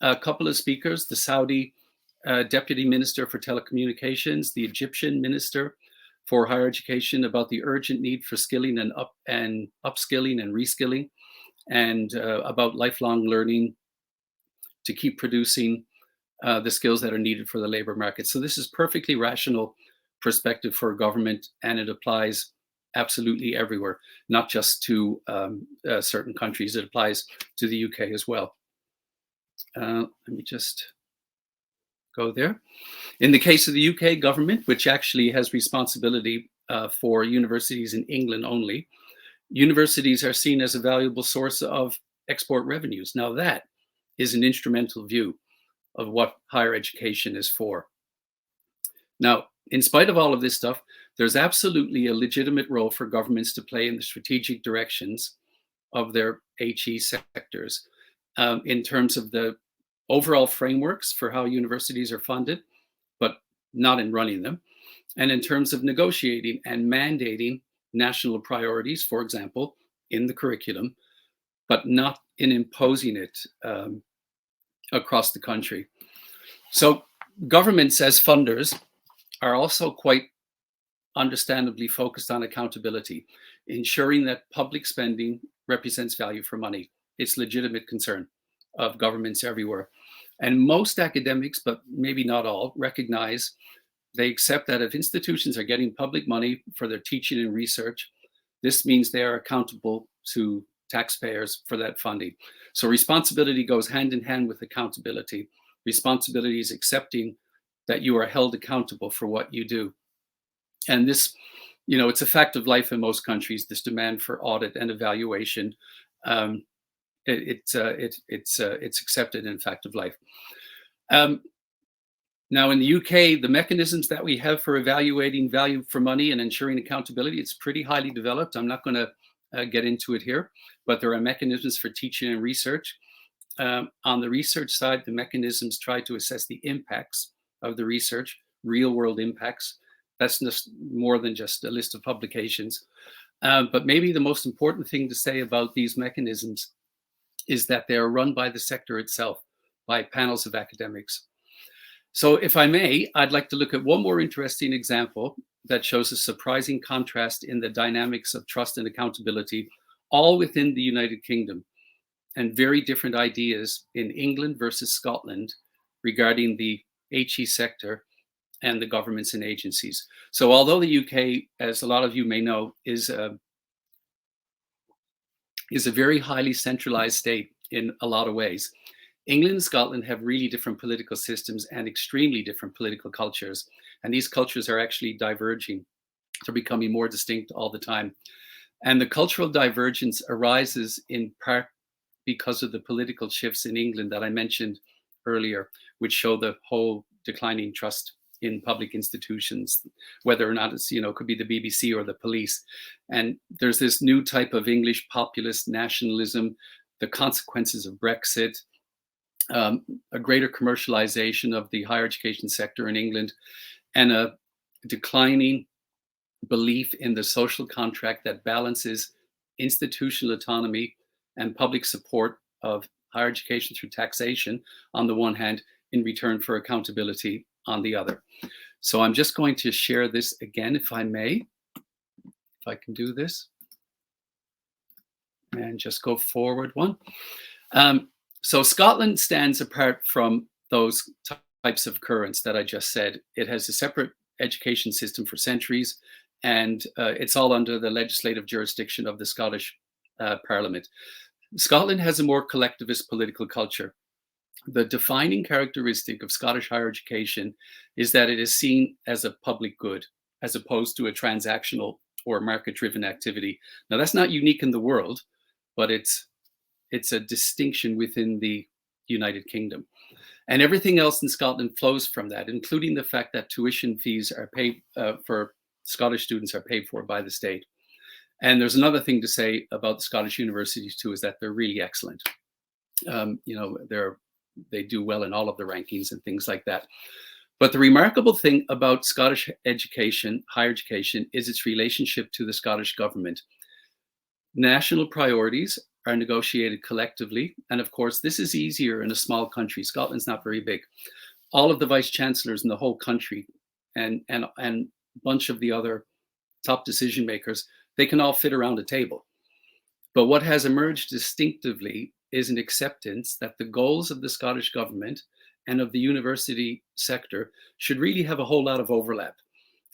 Speaker 3: a couple of speakers, the Saudi Deputy Minister for Telecommunications, the Egyptian Minister for Higher Education, about the urgent need for skilling and upskilling and reskilling, and about lifelong learning to keep producing the skills that are needed for the labor market. So this is perfectly rational perspective for a government, and it applies absolutely everywhere, not just to certain countries. It applies to the UK as well. Let me just go there. In the case of the UK government, which actually has responsibility for universities in England only, universities are seen as a valuable source of export revenues. Now that is an instrumental view of what higher education is for. Now, in spite of all of this stuff, there's absolutely a legitimate role for governments to play in the strategic directions of their HE sectors in terms of the overall frameworks for how universities are funded, but not in running them, and in terms of negotiating and mandating national priorities, for example, in the curriculum, but not in imposing it across the country. So governments as funders are also quite understandably focused on accountability, ensuring that public spending represents value for money. It's a legitimate concern of governments everywhere. And most academics, but maybe not all, recognize, they accept that if institutions are getting public money for their teaching and research, this means they are accountable to taxpayers for that funding. So responsibility goes hand in hand with accountability. Responsibility is accepting that you are held accountable for what you do. And this, you know, it's a fact of life in most countries, this demand for audit and evaluation. It's accepted in fact of life. Now in the UK, the mechanisms that we have for evaluating value for money and ensuring accountability, it's pretty highly developed. I'm not going to get into it here, but there are mechanisms for teaching and research. On the research side, the mechanisms try to assess the impacts of the research, real world impacts. That's just more than just a list of publications. But maybe the most important thing to say about these mechanisms is that they are run by the sector itself, by panels of academics. So if I may, I'd like to look at one more interesting example that shows a surprising contrast in the dynamics of trust and accountability, all within the United Kingdom, and very different ideas in England versus Scotland regarding the HE sector and the governments and agencies. So although the UK, as a lot of you may know, is a very highly centralized state in a lot of ways, England and Scotland have really different political systems and extremely different political cultures. And these cultures are actually diverging. They're becoming more distinct all the time. And the cultural divergence arises in part because of the political shifts in England that I mentioned earlier, which show the whole declining trust in public institutions, whether or not it's, you know, could be the BBC or the police. And there's this new type of English populist nationalism, the consequences of Brexit, a greater commercialization of the higher education sector in England, and a declining belief in the social contract that balances institutional autonomy and public support of higher education through taxation on the one hand, in return for accountability on the other. So I'm just going to share this again, if I may, if I can do this, and just go forward one. So Scotland stands apart from those types of currents that I just said. It has a separate education system for centuries, and it's all under the legislative jurisdiction of the Scottish Parliament. Scotland has a more collectivist political culture. The defining characteristic of Scottish higher education is that it is seen as a public good, as opposed to a transactional or market-driven activity. Now, that's not unique in the world, but it's a distinction within the United Kingdom. And everything else in Scotland flows from that, including the fact that tuition fees are paid for Scottish students are paid for by the state. And there's another thing to say about the Scottish universities too, is that they're really excellent. You know, they do well in all of the rankings and things like that. But the remarkable thing about Scottish education, higher education, is its relationship to the Scottish government. National priorities are negotiated collectively. And of course, this is easier in a small country. Scotland's not very big. All of the vice chancellors in the whole country and a bunch of the other top decision makers, they can all fit around a table. But what has emerged distinctively is an acceptance that the goals of the Scottish government and of the university sector should really have a whole lot of overlap.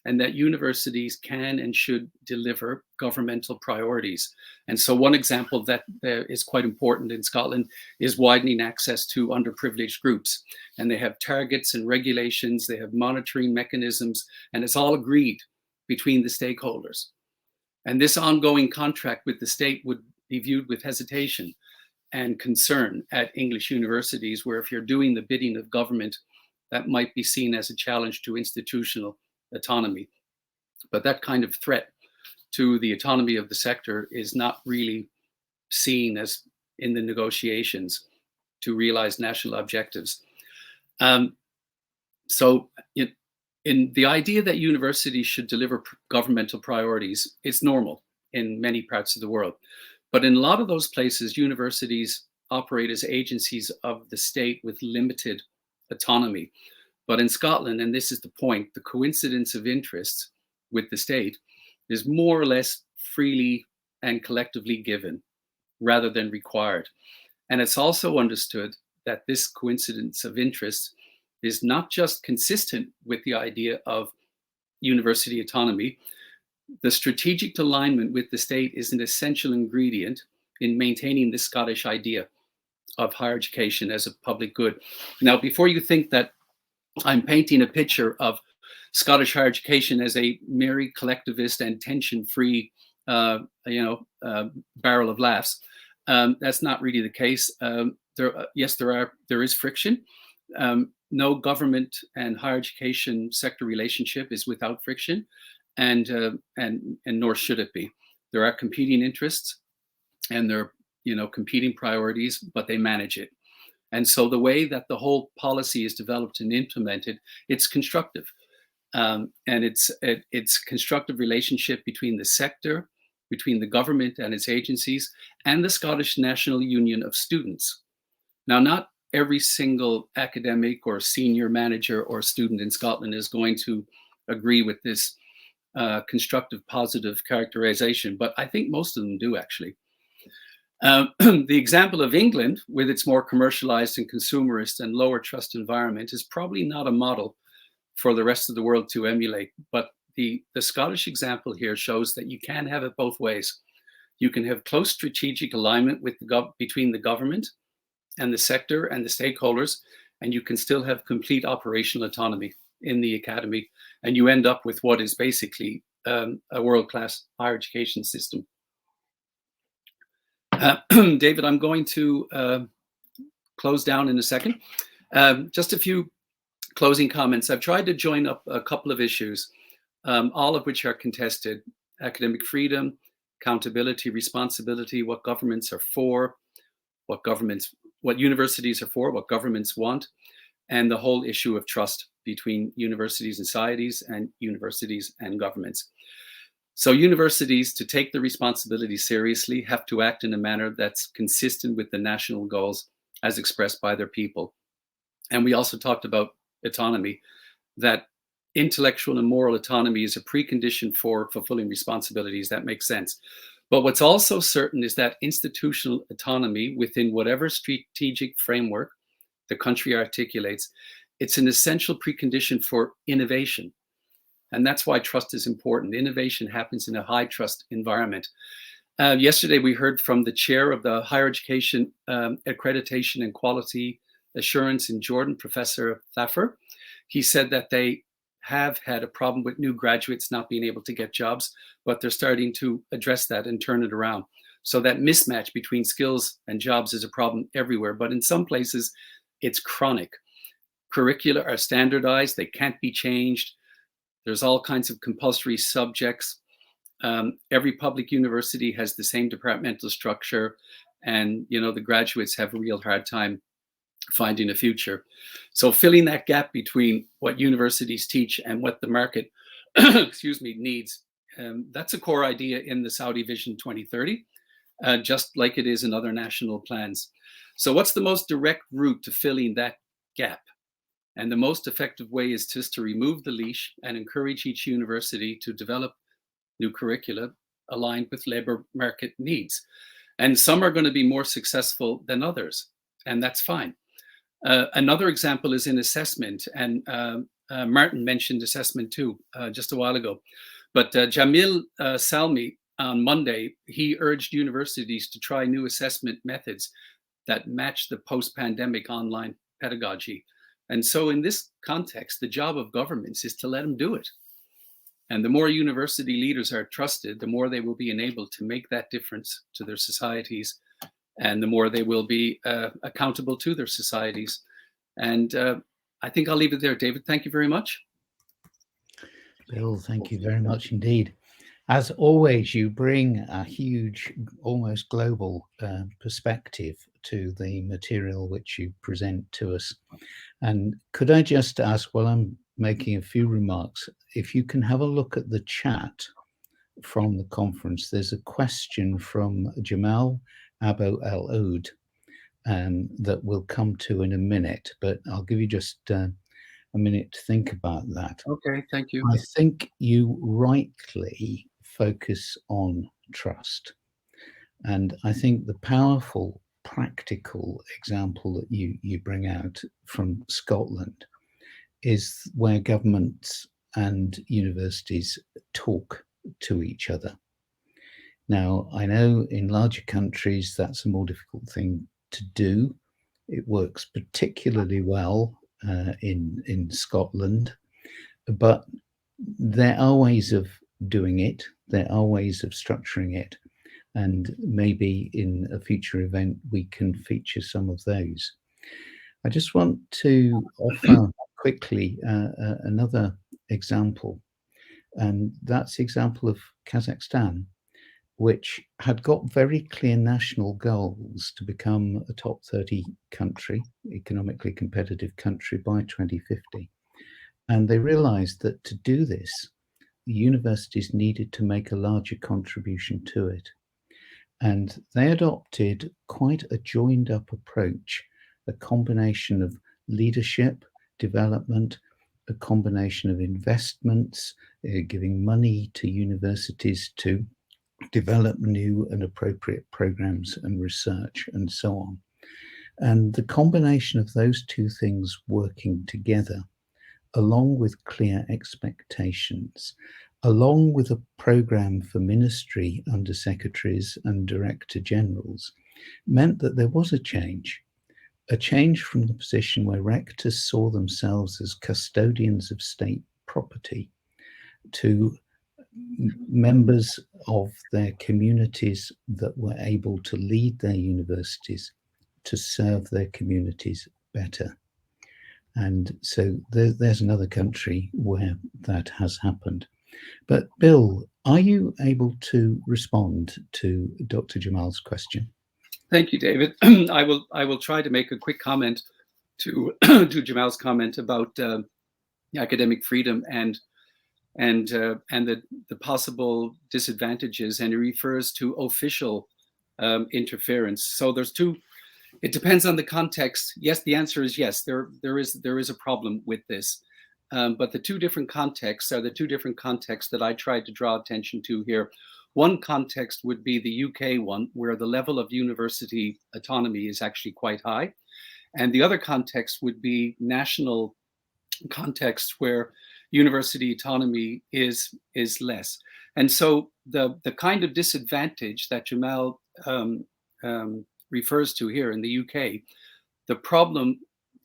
Speaker 3: and that universities can and should deliver governmental priorities. And so one example that is quite important in Scotland is widening access to underprivileged groups. And they have targets and regulations, they have monitoring mechanisms, and it's all agreed between the stakeholders. And this ongoing contract with the state would be viewed with hesitation and concern at English universities, where if you're doing the bidding of government, that might be seen as a challenge to institutional autonomy. But that kind of threat to the autonomy of the sector is not really seen as in the negotiations to realize national objectives. So in the idea that universities should deliver governmental priorities, it's normal in many parts of the world. But in a lot of those places, universities operate as agencies of the state with limited autonomy. But in Scotland, and this is the point, the coincidence of interests with the state is more or less freely and collectively given rather than required. And it's also understood that this coincidence of interests is not just consistent with the idea of university autonomy. The strategic alignment with the state is an essential ingredient in maintaining the Scottish idea of higher education as a public good. Now, before you think that I'm painting a picture of Scottish higher education as a merry, collectivist and tension-free, barrel of laughs, that's not really the case. There is friction. No government and higher education sector relationship is without friction, and nor should it be. There are competing interests, and there are competing priorities, but they manage it. And so the way that the whole policy is developed and implemented, it's constructive, and it's constructive relationship between the sector, between the government and its agencies, and the Scottish National Union of Students. Now, not every single academic or senior manager or student in Scotland is going to agree with this constructive, positive characterization, but I think most of them do, actually. The example of England, with its more commercialized and consumerist and lower trust environment, is probably not a model for the rest of the world to emulate. But the Scottish example here shows that you can have it both ways. You can have close strategic alignment with between the government and the sector and the stakeholders, and you can still have complete operational autonomy in the academy, and you end up with what is basically a world-class higher education system. David, I'm going to close down in a second. Just a few closing comments. I've tried to join up a couple of issues, all of which are contested: academic freedom, accountability, responsibility, what governments are for, what universities are for, what governments want, and the whole issue of trust between universities and societies and universities and governments. So universities, to take the responsibility seriously, have to act in a manner that's consistent with the national goals as expressed by their people. And we also talked about autonomy, that intellectual and moral autonomy is a precondition for fulfilling responsibilities. That makes sense. But what's also certain is that institutional autonomy within whatever strategic framework the country articulates, it's an essential precondition for innovation. And that's why trust is important. Innovation happens in a high trust environment. Yesterday, we heard from the chair of the Higher Education Accreditation and Quality Assurance in Jordan, Professor Thaffer. He said that they have had a problem with new graduates not being able to get jobs, but they're starting to address that and turn it around. So that mismatch between skills and jobs is a problem everywhere, but in some places it's chronic. Curricula are standardized, they can't be changed. There's all kinds of compulsory subjects. Every public university has the same departmental structure, and the graduates have a real hard time finding a future. So filling that gap between what universities teach and what the market needs, that's a core idea in the Saudi Vision 2030, just like it is in other national plans. So what's the most direct route to filling that gap? And the most effective way is just to remove the leash and encourage each university to develop new curricula aligned with labor market needs. And some are going to be more successful than others, and that's fine. Another example is in assessment, and Martin mentioned assessment too just a while ago. But Jamil Salmi on Monday, he urged universities to try new assessment methods that match the post-pandemic online pedagogy. And so in this context, the job of governments is to let them do it. And the more university leaders are trusted, the more they will be enabled to make that difference to their societies, and the more they will be accountable to their societies. And I think I'll leave it there. David, thank you very much.
Speaker 1: Bill, thank you very much indeed. As always, you bring a huge, almost global perspective to the material which you present to us. And could I just ask, while I'm making a few remarks, if you can have a look at the chat from the conference. There's a question from Jamal Abo El Oud that we'll come to in a minute, but I'll give you just a minute to think about that.
Speaker 3: Okay, thank you.
Speaker 1: I think you rightly focus on trust. And I think the powerful practical example that you bring out from Scotland is where governments and universities talk to each other. Now, I know in larger countries that's a more difficult thing to do. It works particularly well in Scotland, but there are ways of doing it. There are ways of structuring it. And maybe in a future event, we can feature some of those. I just want to offer quickly another example, and that's the example of Kazakhstan, which had got very clear national goals to become a top 30 country, economically competitive country by 2050. And they realized that to do this, the universities needed to make a larger contribution to it. And they adopted quite a joined up approach, a combination of leadership, development, a combination of investments, giving money to universities to develop new and appropriate programs and research and so on. And the combination of those two things working together, along with clear expectations, along with a program for ministry under secretaries and director generals, meant that there was a change from the position where rectors saw themselves as custodians of state property to members of their communities that were able to lead their universities to serve their communities better. And so there's another country where that has happened. But Bill, are you able to respond to Dr. Jamal's question? Thank you, David.
Speaker 3: I will try to make a quick comment to to Jamal's comment about academic freedom and the possible disadvantages, and he refers to official interference. So there's two. It depends on the context. Yes, the answer is yes. There is a problem with this. But the two different contexts are the two different contexts that I tried to draw attention to here. One context would be the UK one, where the level of university autonomy is actually quite high. And the other context would be national context where university autonomy is less. And so the kind of disadvantage that Jamal refers to here in the UK, the problem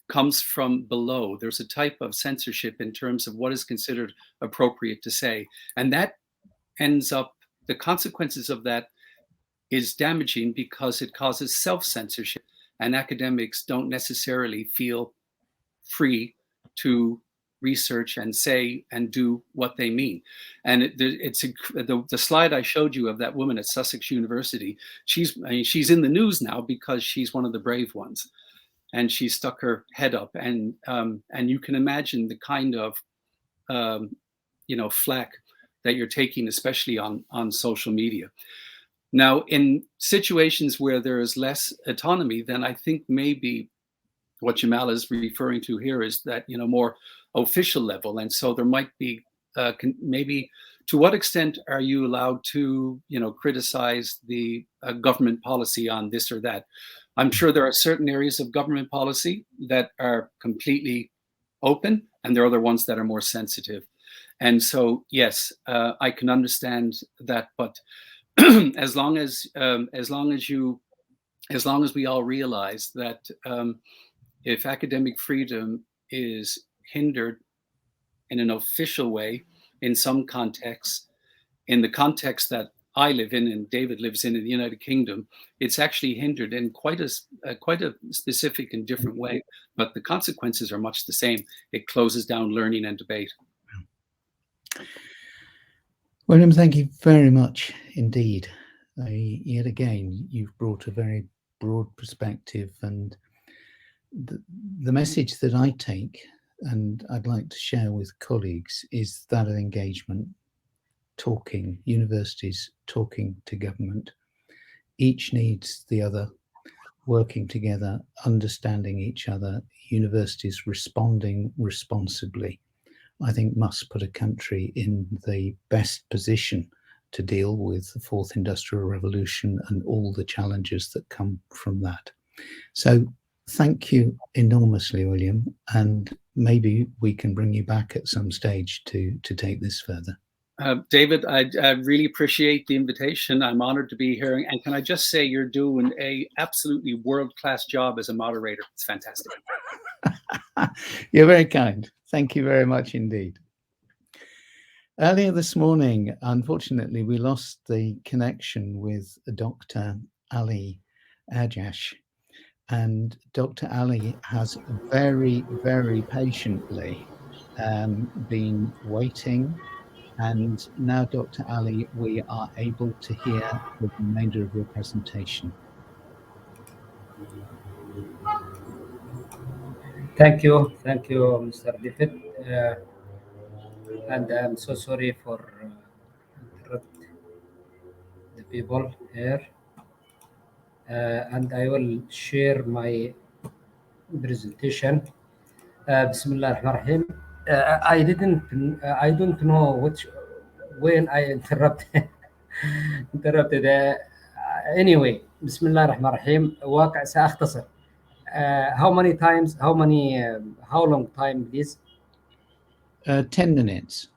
Speaker 3: comes from below. There's a type of censorship in terms of what is considered appropriate to say. And that ends up, the consequences of that is damaging because it causes self-censorship, and academics don't necessarily feel free to research and say and do what they mean. And the slide I showed you of that woman at Sussex University, she's in the news now because she's one of the brave ones. And she stuck her head up, and you can imagine the kind of flack that you're taking, especially on social media. Now, in situations where there is less autonomy, then I think maybe what Jamal is referring to here is that more official level, and so there might be maybe to what extent are you allowed to criticize the government policy on this or that? I'm sure there are certain areas of government policy that are completely open, and there are other ones that are more sensitive. And so, yes, I can understand that. But as long as we all realize that if academic freedom is hindered in an official way, in some contexts, in the context that I live in and David lives in the United Kingdom, it's actually hindered in quite a specific and different way, but the consequences are much the same. It closes down learning and debate.
Speaker 1: William, thank you very much indeed. Yet again, you've brought a very broad perspective, and the message that I take and I'd like to share with colleagues is that of engagement, talking, universities talking to government. Each needs the other, working together, understanding each other, universities responding responsibly, I think must put a country in the best position to deal with the fourth industrial revolution and all the challenges that come from that. So thank you enormously, William, and maybe we can bring you back at some stage to take this further.
Speaker 3: David, I really appreciate the invitation. I'm honored to be here. And can I just say, you're doing a absolutely world-class job as a moderator. It's fantastic.
Speaker 1: You're very kind. Thank you very much indeed. Earlier this morning, unfortunately, we lost the connection with Dr. Ali Ajash. And Dr. Ali has very, very patiently been waiting. And now, Dr. Ali, we are able to hear the remainder of your presentation.
Speaker 4: Thank you, Mr. David. And I'm so sorry for interrupt the people here. And I will share my presentation. Bismillah ar-Rahman ar-Rahim. I don't know when I interrupted. Anyway, Bismillah ar-Rahman ar-Rahim. واقع سأختصر. How long time, please?
Speaker 1: 10 minutes.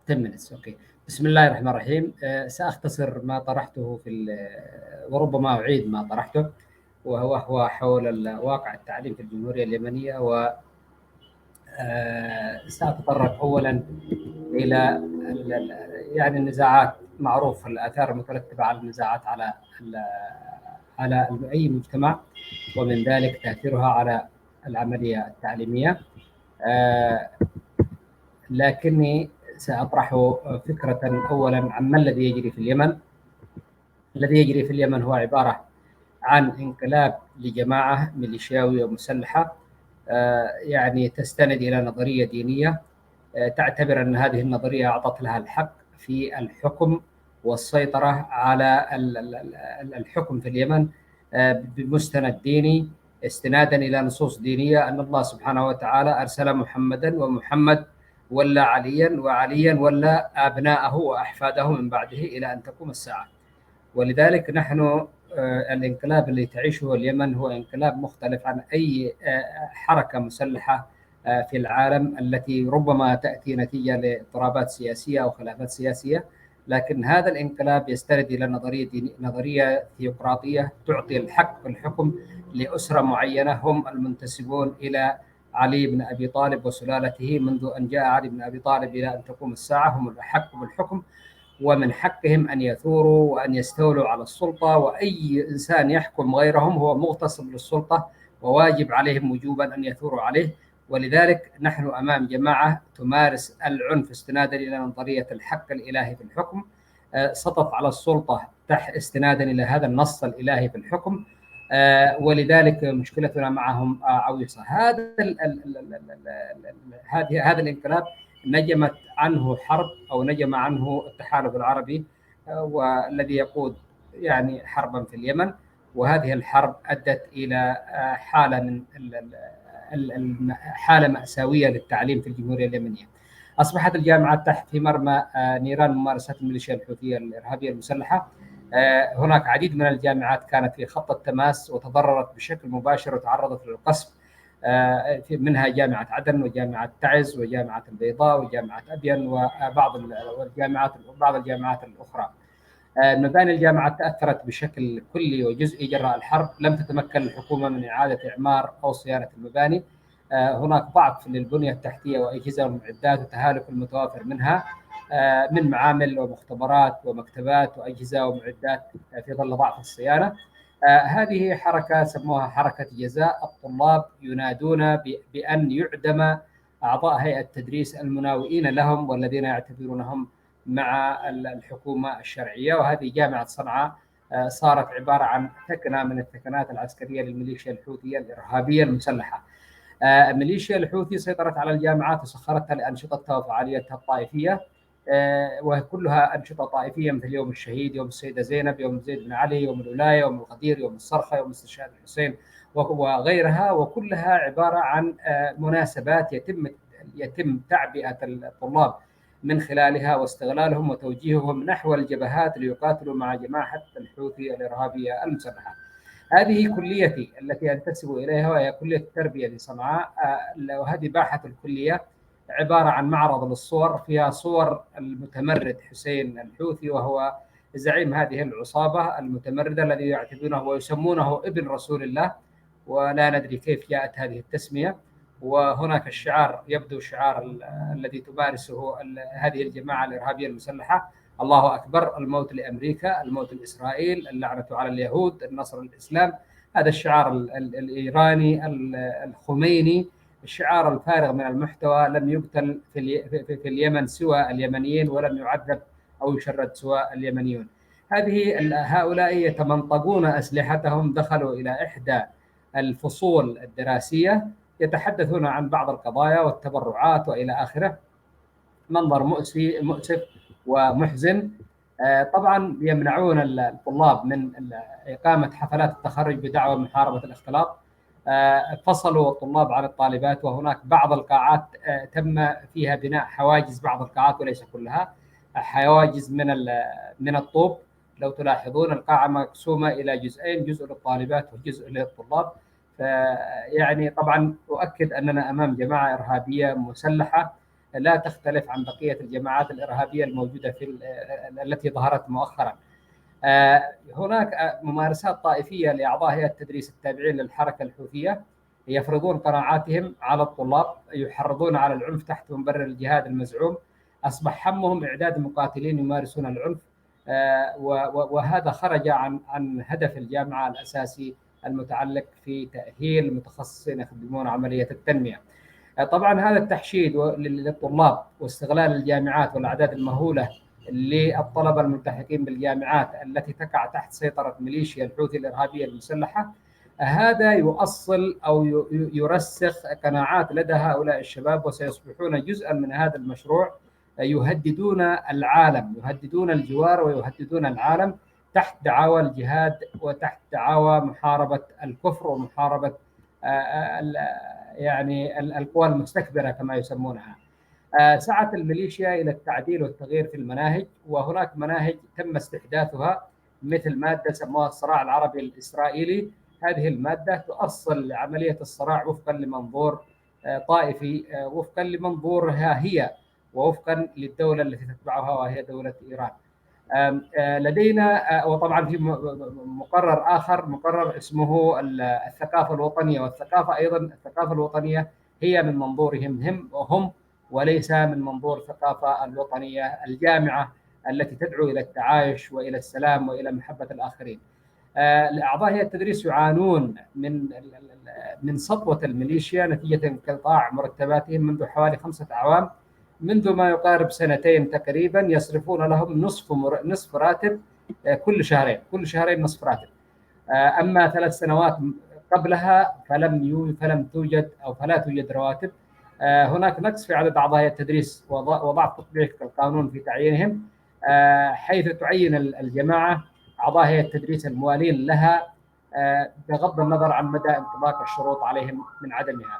Speaker 4: 10 minutes, okay. بسم الله الرحمن الرحيم. سأختصر ما طرحته وربما أعيد ما طرحته، وهو حول واقع التعليم في الجمهورية اليمنية، و سأتطرق أولا إلى يعني النزاعات. معروف الآثار المترتبة على النزاعات على أي مجتمع، ومن ذلك تأثيرها على العملية التعليمية. لكني سأطرح فكرة أولا عن ما الذي يجري في اليمن. الذي يجري في اليمن هو عبارة عن انقلاب لجماعة ميليشياوية مسلحة، يعني تستند إلى نظرية دينية تعتبر أن هذه النظرية أعطت لها الحق في الحكم والسيطرة على الحكم في اليمن بمستند ديني، استنادا إلى نصوص دينية أن الله سبحانه وتعالى أرسل محمدا، ومحمد ولا عليا، وعليا ولا أبناءه وأحفاده من بعده إلى أن تقوم الساعة. ولذلك نحن الانقلاب اللي تعيشه اليمن هو انقلاب مختلف عن أي حركة مسلحة في العالم التي ربما تأتي نتيجة لاضطرابات سياسية أو خلافات سياسية، لكن هذا الانقلاب يستند إلى نظرية ثيوقراطية تعطي الحق في الحكم لأسرة معينة هم المنتسبون إلى علي بن أبي طالب وسلالته. منذ أن جاء علي بن أبي طالب إلى أن تقوم الساعة هم الأحق بالحكم، ومن حقهم أن يثوروا وأن يستولوا على السلطة، وأي إنسان يحكم غيرهم هو مغتصب للسلطة وواجب عليهم وجوبا أن يثوروا عليه. ولذلك نحن أمام جماعة تمارس العنف استنادا إلى نظرية الحق الإلهي في الحكم، سطت على السلطة استنادا إلى هذا النص الإلهي في الحكم، ولذلك مشكلتنا معهم عويصة. هذا الانقلاب نجمت عنه حرب، أو نجم عنه التحالف العربي والذي يقود يعني حربا في اليمن، وهذه الحرب أدت إلى حالة مأساوية للتعليم في الجمهورية اليمنية. أصبحت الجامعات تحت في مرمى نيران ممارسات الميليشيا الحوثية الإرهابية المسلحة. هناك عديد من الجامعات كانت في خط التماس وتضررت بشكل مباشر وتعرضت للقصف منها جامعة عدن وجامعة تعز وجامعة البيضاء وجامعة أبين وبعض الجامعات الأخرى. مباني الجامعات تأثرت بشكل كلي وجزئي جراء الحرب، لم تتمكن الحكومة من إعادة إعمار أو صيانة المباني. هناك ضعف للبنية التحتية وأجهزة ومعدات وتهالك المتوافر منها من معامل ومختبرات ومكتبات وأجهزة ومعدات في ظل ضعف الصيانة. هذه حركة سموها حركة جزاء. الطلاب ينادون بأن يعدم أعضاء هيئة التدريس المناوئين لهم والذين يعتبرونهم مع الحكومة الشرعية. وهذه جامعة صنعاء صارت عبارة عن ثكنة من الثكنات العسكرية للميليشيا الحوثية الإرهابية المسلحة. الميليشيا الحوثي سيطرت على الجامعات وسخرتها لأنشطتها وفعاليتها الطائفية، وكلها أنشطة طائفية مثل يوم الشهيد، يوم السيدة زينب، يوم زيد بن علي، يوم الولاية، يوم الغدير، يوم الصرخة، يوم استشهاد الحسين وغيرها، وكلها عبارة عن مناسبات يتم تعبئة الطلاب من خلالها واستغلالهم وتوجيههم نحو الجبهات ليقاتلوا مع جماعة الحوثي الإرهابية المسلحة. هذه كليتي التي أنتسب إليها، وهي كلية التربية لصنعاء. وهذه باحة الكلية عبارة عن معرض للصور فيها صور المتمرد حسين الحوثي، وهو زعيم هذه العصابة المتمردة الذي يعتبرونه ويسمونه ابن رسول الله، ولا ندري كيف جاءت هذه التسمية. وهناك الشعار يبدو شعار الذي تمارسه هذه الجماعة الإرهابية المسلحة: الله أكبر، الموت لأمريكا، الموت لإسرائيل، اللعنة على اليهود، النصر للإسلام. هذا الشعار الإيراني الخميني، الشعار الفارغ من المحتوى. لم يقتل في اليمن سوى اليمنيين، ولم يعذب أو يشرد سوى اليمنيون. هؤلاء يتمنطقون أسلحتهم، دخلوا إلى إحدى الفصول الدراسية يتحدثون عن بعض القضايا والتبرعات وإلى آخره. منظر مؤسف ومحزن. طبعا يمنعون الطلاب من إقامة حفلات التخرج بدعوى محاربة الاختلاط. فصلوا الطلاب عن الطالبات، وهناك بعض القاعات تم فيها بناء حواجز، بعض القاعات وليس كلها، حواجز من الطوب. لو تلاحظون القاعة مقسومة إلى جزئين، جزء للطالبات وجزء للطلاب. يعني طبعا أؤكد أننا أمام جماعة إرهابية مسلحة لا تختلف عن بقية الجماعات الإرهابية الموجودة التي ظهرت مؤخرا. هناك ممارسات طائفية لأعضاء هيئة التدريس التابعين للحركة الحوثية، يفرضون قناعاتهم على الطلاب، يحرضون على العنف تحت مبرر الجهاد المزعوم. أصبح همهم إعداد مقاتلين يمارسون العنف، وهذا خرج عن هدف الجامعة الأساسي المتعلق في تأهيل المتخصصين يخدمون عملية التنمية. طبعا هذا التحشيد للطلاب واستغلال الجامعات والأعداد المهولة للطلبة الملتحقين بالجامعات التي تقع تحت سيطرة ميليشيا الحوثي الإرهابية المسلحة، هذا يؤصل أو يرسخ قناعات لدى هؤلاء الشباب، وسيصبحون جزءا من هذا المشروع. يهددون العالم، يهددون الجوار ويهددون العالم تحت دعاوى الجهاد وتحت دعاوى محاربة الكفر ومحاربة يعني القوى المستكبرة كما يسمونها. سعت الميليشيا إلى التعديل والتغيير في المناهج، وهناك مناهج تم استحداثها مثل مادة سموها الصراع العربي الإسرائيلي. هذه المادة تؤصل لعملية الصراع وفقا لمنظور طائفي، وفقا لمنظورها هي، ووفقا للدولة التي تتبعها وهي دولة إيران. لدينا وطبعا في مقرر آخر، مقرر اسمه الثقافة الوطنية، والثقافة أيضا الثقافة الوطنية هي من منظورهم هم وليس من منظور الثقافة الوطنية الجامعة التي تدعو إلى التعايش وإلى السلام وإلى محبة الآخرين. أعضاء هيئة التدريس يعانون من سطوة الميليشيا نتيجة انقطاع مرتباتهم منذ حوالي 5 أعوام، منذ ما يقارب 2 تقريبا. يصرفون لهم نصف راتب كل شهرين نصف راتب. أما 3 سنوات قبلها فلم توجد أو فلا توجد رواتب. هناك نقص في عدد أعضاء هيئة التدريس وضعف تطبيق القانون في تعيينهم، حيث تعين الجماعة أعضاء هيئة التدريس الموالين لها بغض النظر عن مدى انطباق الشروط عليهم من عدمها.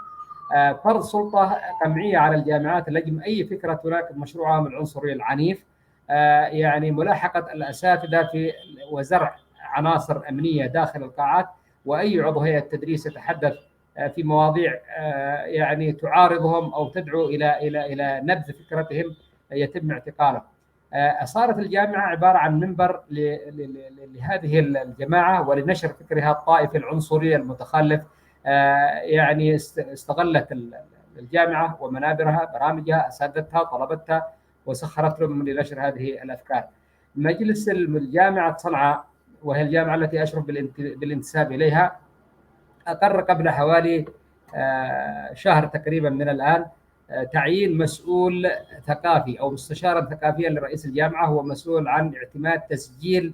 Speaker 4: فرض سلطة قمعية على الجامعات لجم أي فكرة تناقض مشروعهم العنصري العنيف، يعني ملاحقة الأساتذة في وزرع عناصر أمنية داخل القاعات. وأي عضو هيئة التدريس يتحدث في مواضيع يعني تعارضهم أو تدعو إلى نبذ فكرتهم يتم اعتقالهم. صارت الجامعة عبارة عن منبر لهذه الجماعة ولنشر فكرها الطائفي العنصري المتخلف. يعني استغلت الجامعة ومنابرها، برامجها، أساتذتها، طلبتها، وسخرت لهم لنشر هذه الأفكار. مجلس الجامعة صنعاء، وهي الجامعة التي أشرف بالانتساب إليها، أقر قبل حوالي شهر تقريبا من الآن تعيين مسؤول ثقافي أو مستشارا ثقافيا لرئيس الجامعة، هو مسؤول عن اعتماد تسجيل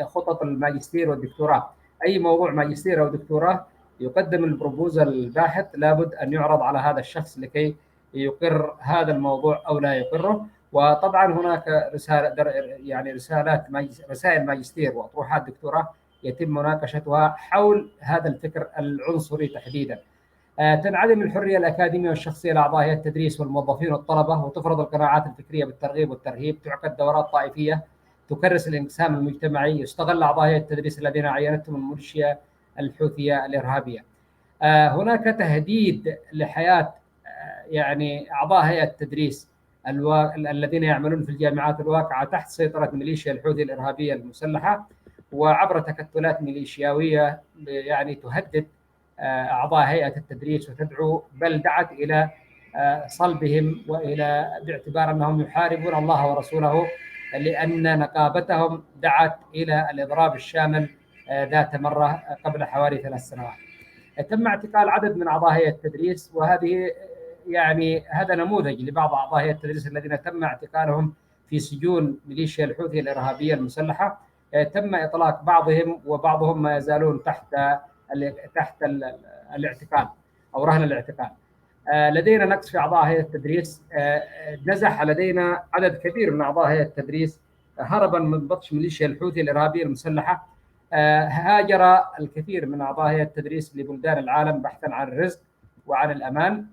Speaker 4: خطط الماجستير والدكتوراه. أي موضوع ماجستير أو دكتوراه يقدم البروبوزل الباحث لابد أن يعرض على هذا الشخص لكي يقر هذا الموضوع أو لا يقره. وطبعا هناك رسائل ماجستير وأطروحات دكتوراه يتم مناقشتها حول هذا الفكر العنصري تحديدا. تنعدم الحرية الأكاديمية والشخصية لأعضاء هيئة التدريس والموظفين والطلبة، وتفرض القناعات الفكرية بالترغيب والترهيب، تعقد دورات طائفية تكرس الانقسام المجتمعي، يستغل أعضاء هيئة التدريس الذين عينتهم الميليشيا الحوثية الإرهابية. هناك تهديد لحياة يعني أعضاء هيئة التدريس الذين يعملون في الجامعات الواقعة تحت سيطرة ميليشيا الحوثي الإرهابية المسلحة، وعبر تكتلات ميليشياوية يعني تهدد أعضاء هيئة التدريس وتدعو، بل دعت إلى صلبهم، وإلى باعتبار أنهم يحاربون الله ورسوله، لأن نقابتهم دعت إلى الإضراب الشامل ذات مرة قبل حوالي 3 سنوات. تم اعتقال عدد من أعضاء هيئة التدريس، وهذه يعني هذا نموذج لبعض أعضاء هيئة التدريس الذين تم اعتقالهم في سجون ميليشيا الحوثي الإرهابية المسلحة. تم إطلاق بعضهم، وبعضهم ما يزالون تحت الاعتقال أو رهن الاعتقال. لدينا نقص في أعضاء هيئة التدريس. نزح لدينا عدد كبير من أعضاء هيئة التدريس هربا من بطش ميليشيا الحوثي الإرهابية المسلحة. هاجر الكثير من أعضاء هيئة التدريس لبلدان العالم بحثا عن الرزق وعن الأمان.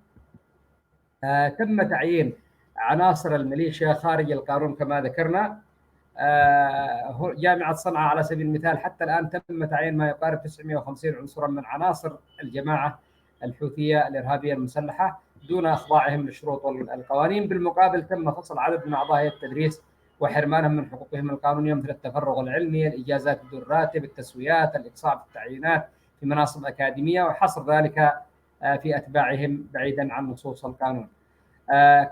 Speaker 4: تم تعيين عناصر الميليشيا خارج القانون كما ذكرنا. جامعة صنعاء على سبيل المثال حتى الآن تم تعيين ما يقارب 950 عنصرا من عناصر الجماعة الحوثية الإرهابية المسلحة دون إخضاعهم للشروط والقوانين. بالمقابل تم فصل عدد من أعضاء هيئة التدريس وحرمانهم من حقوقهم القانونية مثل التفرغ العلمي، الإجازات بدون راتب، التسويات، الإقصاء في التعيينات في مناصب أكاديمية، وحصر ذلك في أتباعهم بعيدا عن نصوص القانون.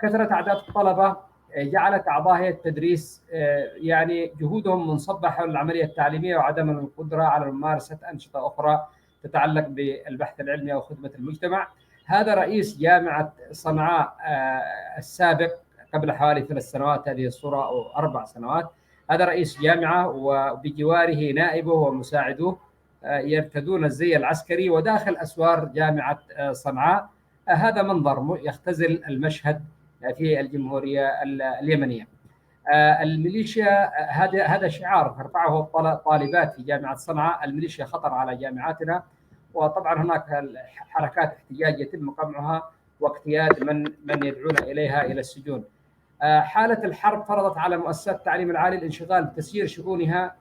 Speaker 4: كثرة أعداد الطلبة جعلت أعضاء هيئة التدريس يعني جهودهم منصبة حول العملية التعليمية وعدم القدرة على ممارسة أنشطة أخرى تتعلق بالبحث العلمي أو خدمة المجتمع. هذا رئيس جامعة صنعاء السابق قبل حوالي 3 سنوات، هذه الصورة أو 4 سنوات. هذا رئيس جامعة وبجواره نائبه ومساعدوه يرتدون الزي العسكري وداخل أسوار جامعة صنعاء. هذا منظر يختزل المشهد في الجمهورية اليمنية. الميليشيا هذا شعار ترفعه الطالبات في جامعة صنعاء: الميليشيا خطر على جامعاتنا. وطبعا هناك حركات احتجاج يتم قمعها واقتياد من يدعون إليها إلى السجون. حالة الحرب فرضت على مؤسسات التعليم العالي الانشغال بتسيير شؤونها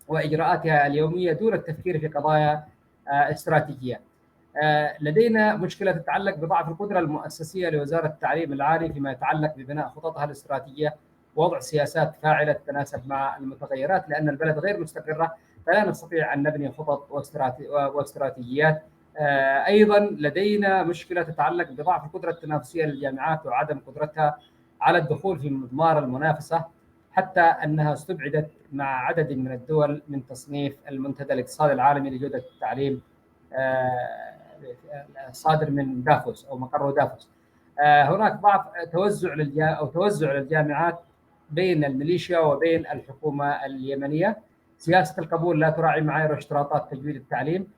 Speaker 4: وإجراءاتها اليومية دون التفكير في قضايا استراتيجية. لدينا مشكلة تتعلق بضعف القدرة المؤسسية لوزارة التعليم العالي فيما يتعلق ببناء خططها الاستراتيجية ووضع سياسات فاعلة تتناسب مع المتغيرات، لأن البلد غير مستقرة فلا نستطيع أن نبني خطط واستراتيجيات. أيضا لدينا مشكلة تتعلق بضعف القدرة التنافسية للجامعات وعدم قدرتها على الدخول في مضمار المنافسة، حتى أنها استبعدت مع عدد من الدول من تصنيف المنتدى الاقتصادي العالمي لجودة التعليم صادر من دافوس أو مقر دافوس. هناك ضعف توزع للجامعات بين الميليشيا وبين الحكومة اليمنية. سياسة القبول لا تراعي معايير واشتراطات تجويد التعليم،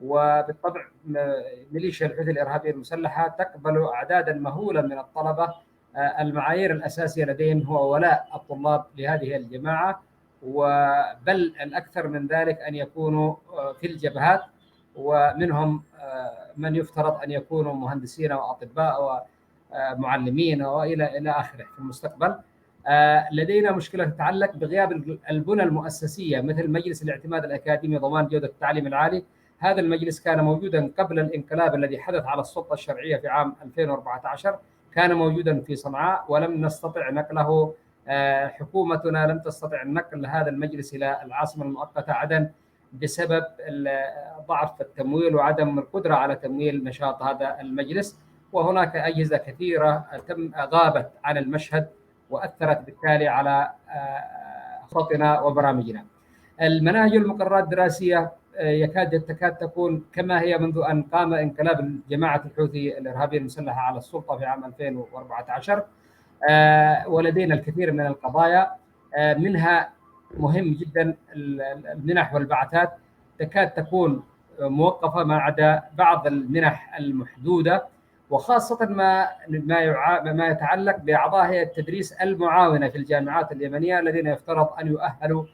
Speaker 4: وبالطبع ميليشيا الحوثي الإرهابية المسلحة تقبل أعدادا مهولة من الطلبة. المعايير الأساسية لديهم هو ولاء الطلاب لهذه الجماعة، بل الأكثر من ذلك أن يكونوا في الجبهات، ومنهم من يفترض أن يكونوا مهندسين وأطباء ومعلمين وإلى آخره في المستقبل. لدينا مشكلة تتعلق بغياب البنى المؤسسية مثل مجلس الاعتماد الأكاديمي ضمان جودة التعليم العالي. هذا المجلس كان موجودا قبل الانقلاب الذي حدث على السلطة الشرعية في عام 2014، كان موجودا في صنعاء ولم نستطع نقله. حكومتنا لم تستطع نقل هذا المجلس إلى العاصمة المؤقتة عدن بسبب ضعف التمويل وعدم القدرة على تمويل نشاط هذا المجلس. وهناك أجهزة كثيرة غابت عن المشهد وأثرت بالتالي على خططنا وبرامجنا. المناهج والمقررات الدراسية تكاد تكون كما هي منذ أن قام انقلاب جماعة الحوثي الإرهابية المسلحة على السلطة في عام 2014. ولدينا الكثير من القضايا، منها مهم جدا المنح والبعثات تكاد تكون موقفة ما عدا بعض المنح المحدودة، وخاصة ما يتعلق بأعضاء هيئة التدريس المعاونة في الجامعات اليمنية الذين يفترض أن يؤهلوا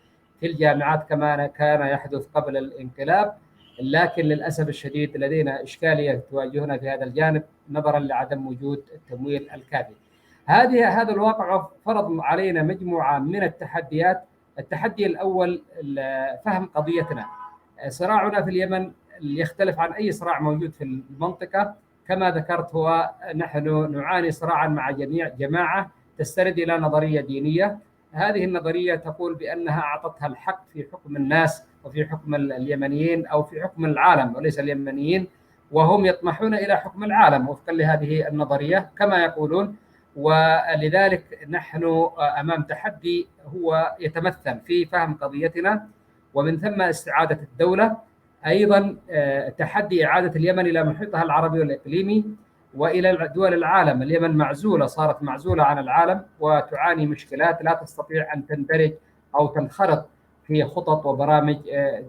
Speaker 4: في الجامعات كما كان يحدث قبل الانقلاب. لكن للأسف الشديد لدينا إشكالية تواجهنا في هذا الجانب نظرا لعدم وجود التمويل الكافي. هذا الواقع فرض علينا مجموعة من التحديات. التحدي الأول فهم قضيتنا. صراعنا في اليمن يختلف عن أي صراع موجود في المنطقة. كما ذكرت هو نحن نعاني صراعا مع جماعة تستند إلى نظرية دينية. هذه النظرية تقول بأنها أعطتها الحق في حكم الناس وفي حكم اليمنيين أو في حكم العالم وليس اليمنيين، وهم يطمحون إلى حكم العالم وفقا لهذه النظرية كما يقولون. ولذلك نحن أمام تحدي هو يتمثل في فهم قضيتنا ومن ثم استعادة الدولة. أيضا تحدي إعادة اليمن إلى محيطها العربي والإقليمي وإلى دول العالم. اليمن معزولة، صارت معزولة عن العالم وتعاني مشكلات لا تستطيع أن تندرج أو تنخرط في خطط وبرامج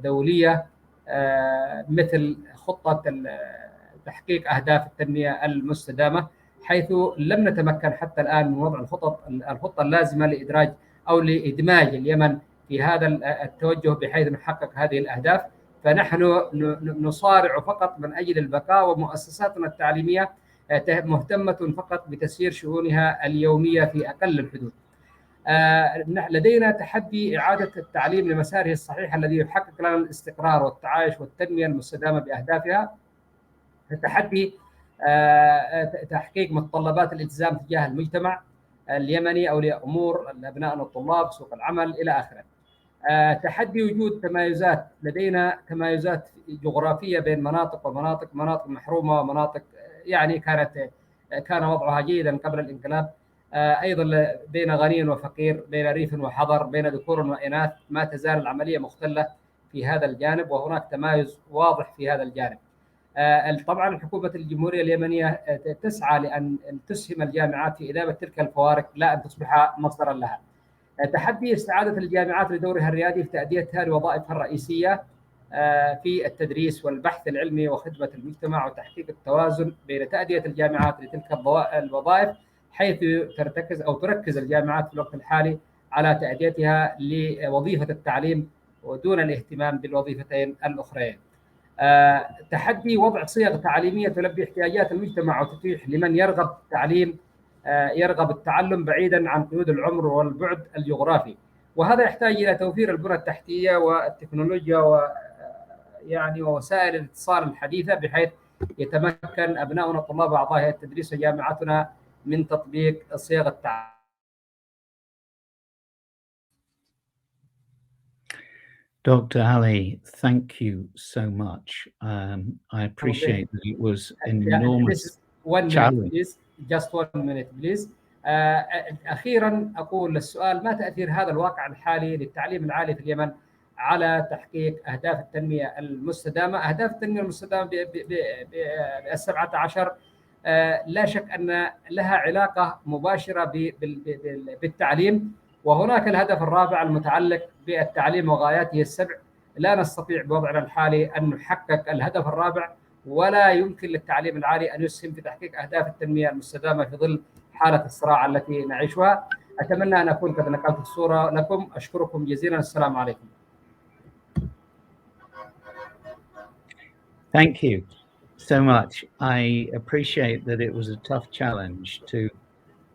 Speaker 4: دولية مثل خطة تحقيق أهداف التنمية المستدامة، حيث لم نتمكن حتى الآن من وضع الخطة اللازمة لإدراج أو لإدماج اليمن في هذا التوجه بحيث نحقق هذه الأهداف. فنحن نصارع فقط من أجل البقاء، ومؤسساتنا التعليمية مهتمة فقط بتسيير شؤونها اليومية في أقل الحدود. لدينا تحدي إعادة التعليم لمساره الصحيح الذي يحقق لنا الاستقرار والتعايش والتنمية المستدامة بأهدافها. التحدي تحقيق متطلبات الالتزام تجاه المجتمع اليمني أو لأمور الأبناء والطلاب، سوق العمل إلى آخره. تحدي وجود تمايزات، لدينا تمايزات جغرافية بين مناطق ومناطق، مناطق محرومة ومناطق يعني كان وضعها جيدا قبل الانقلاب. أيضا بين غني وفقير، بين ريف وحضر، بين ذكور وإناث، ما تزال العملية مختلة في هذا الجانب وهناك تمايز واضح في هذا الجانب. طبعا حكومة الجمهورية اليمنية تسعى لأن تسهم الجامعات في إذابة تلك الفوارق لا أن تصبح مصدرا لها. تحدي استعادة الجامعات لدورها الريادي في تأديتها لوظائفها الرئيسية في التدريس والبحث العلمي وخدمة المجتمع وتحقيق التوازن بين تأدية الجامعات لتلك الوظائف، حيث تركز الجامعات في الوقت الحالي على تأديتها لوظيفة التعليم ودون الاهتمام بالوظيفتين الأخرين. تحدي وضع صيغ تعليمية تلبي احتياجات المجتمع وتتيح لمن يرغب التعلم بعيدا عن قيود العمر والبعد الجغرافي. وهذا يحتاج إلى توفير البنى التحتية والتكنولوجيا ووسائل الاتصال الحديثة بحيث يتمكن أبناؤنا الطلاب وأعضاء هيئة التدريس وجامعاتنا من تطبيق صيغ التعليم.
Speaker 1: Dr. Ali, thank you so much. I appreciate that it was an enormous challenge.
Speaker 4: Just 1 minute, please. أخيرا أقول السؤال: ما تأثير هذا الواقع الحالي للتعليم العالي في اليمن على تحقيق أهداف التنمية المستدامة؟ أهداف التنمية المستدامة ب17 لا شك أن لها علاقة مباشرة بالتعليم، وهناك الهدف الرابع المتعلق بالتعليم وغاياته السبع. لا نستطيع بوضعنا الحالي أن نحقق الهدف الرابع، ولا يمكن للتعليم العالي أن يسهم في تحقيق أهداف التنمية المستدامة في ظل حالة الصراع التي نعيشها. أتمنى أن أكون قد نقلت الصورة لكم. أشكركم جزيلا. السلام عليكم.
Speaker 1: Thank you so much. I appreciate that it was a tough challenge to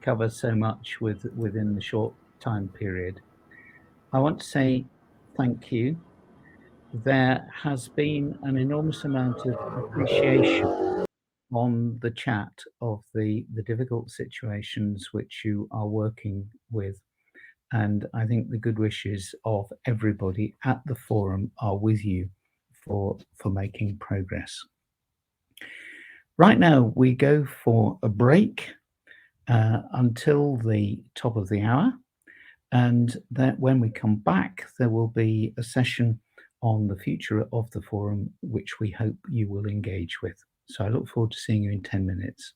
Speaker 1: cover so much within the short time period. I want to say thank you there has been an enormous amount of appreciation on the chat of the difficult situations which you are working with. And I think the good wishes of everybody at the forum are with you for making progress. Right now, we go for a break until the top of the hour. And that when we come back, there will be a session on the future of the forum, which we hope you will engage with. So I look forward to seeing you in 10 minutes.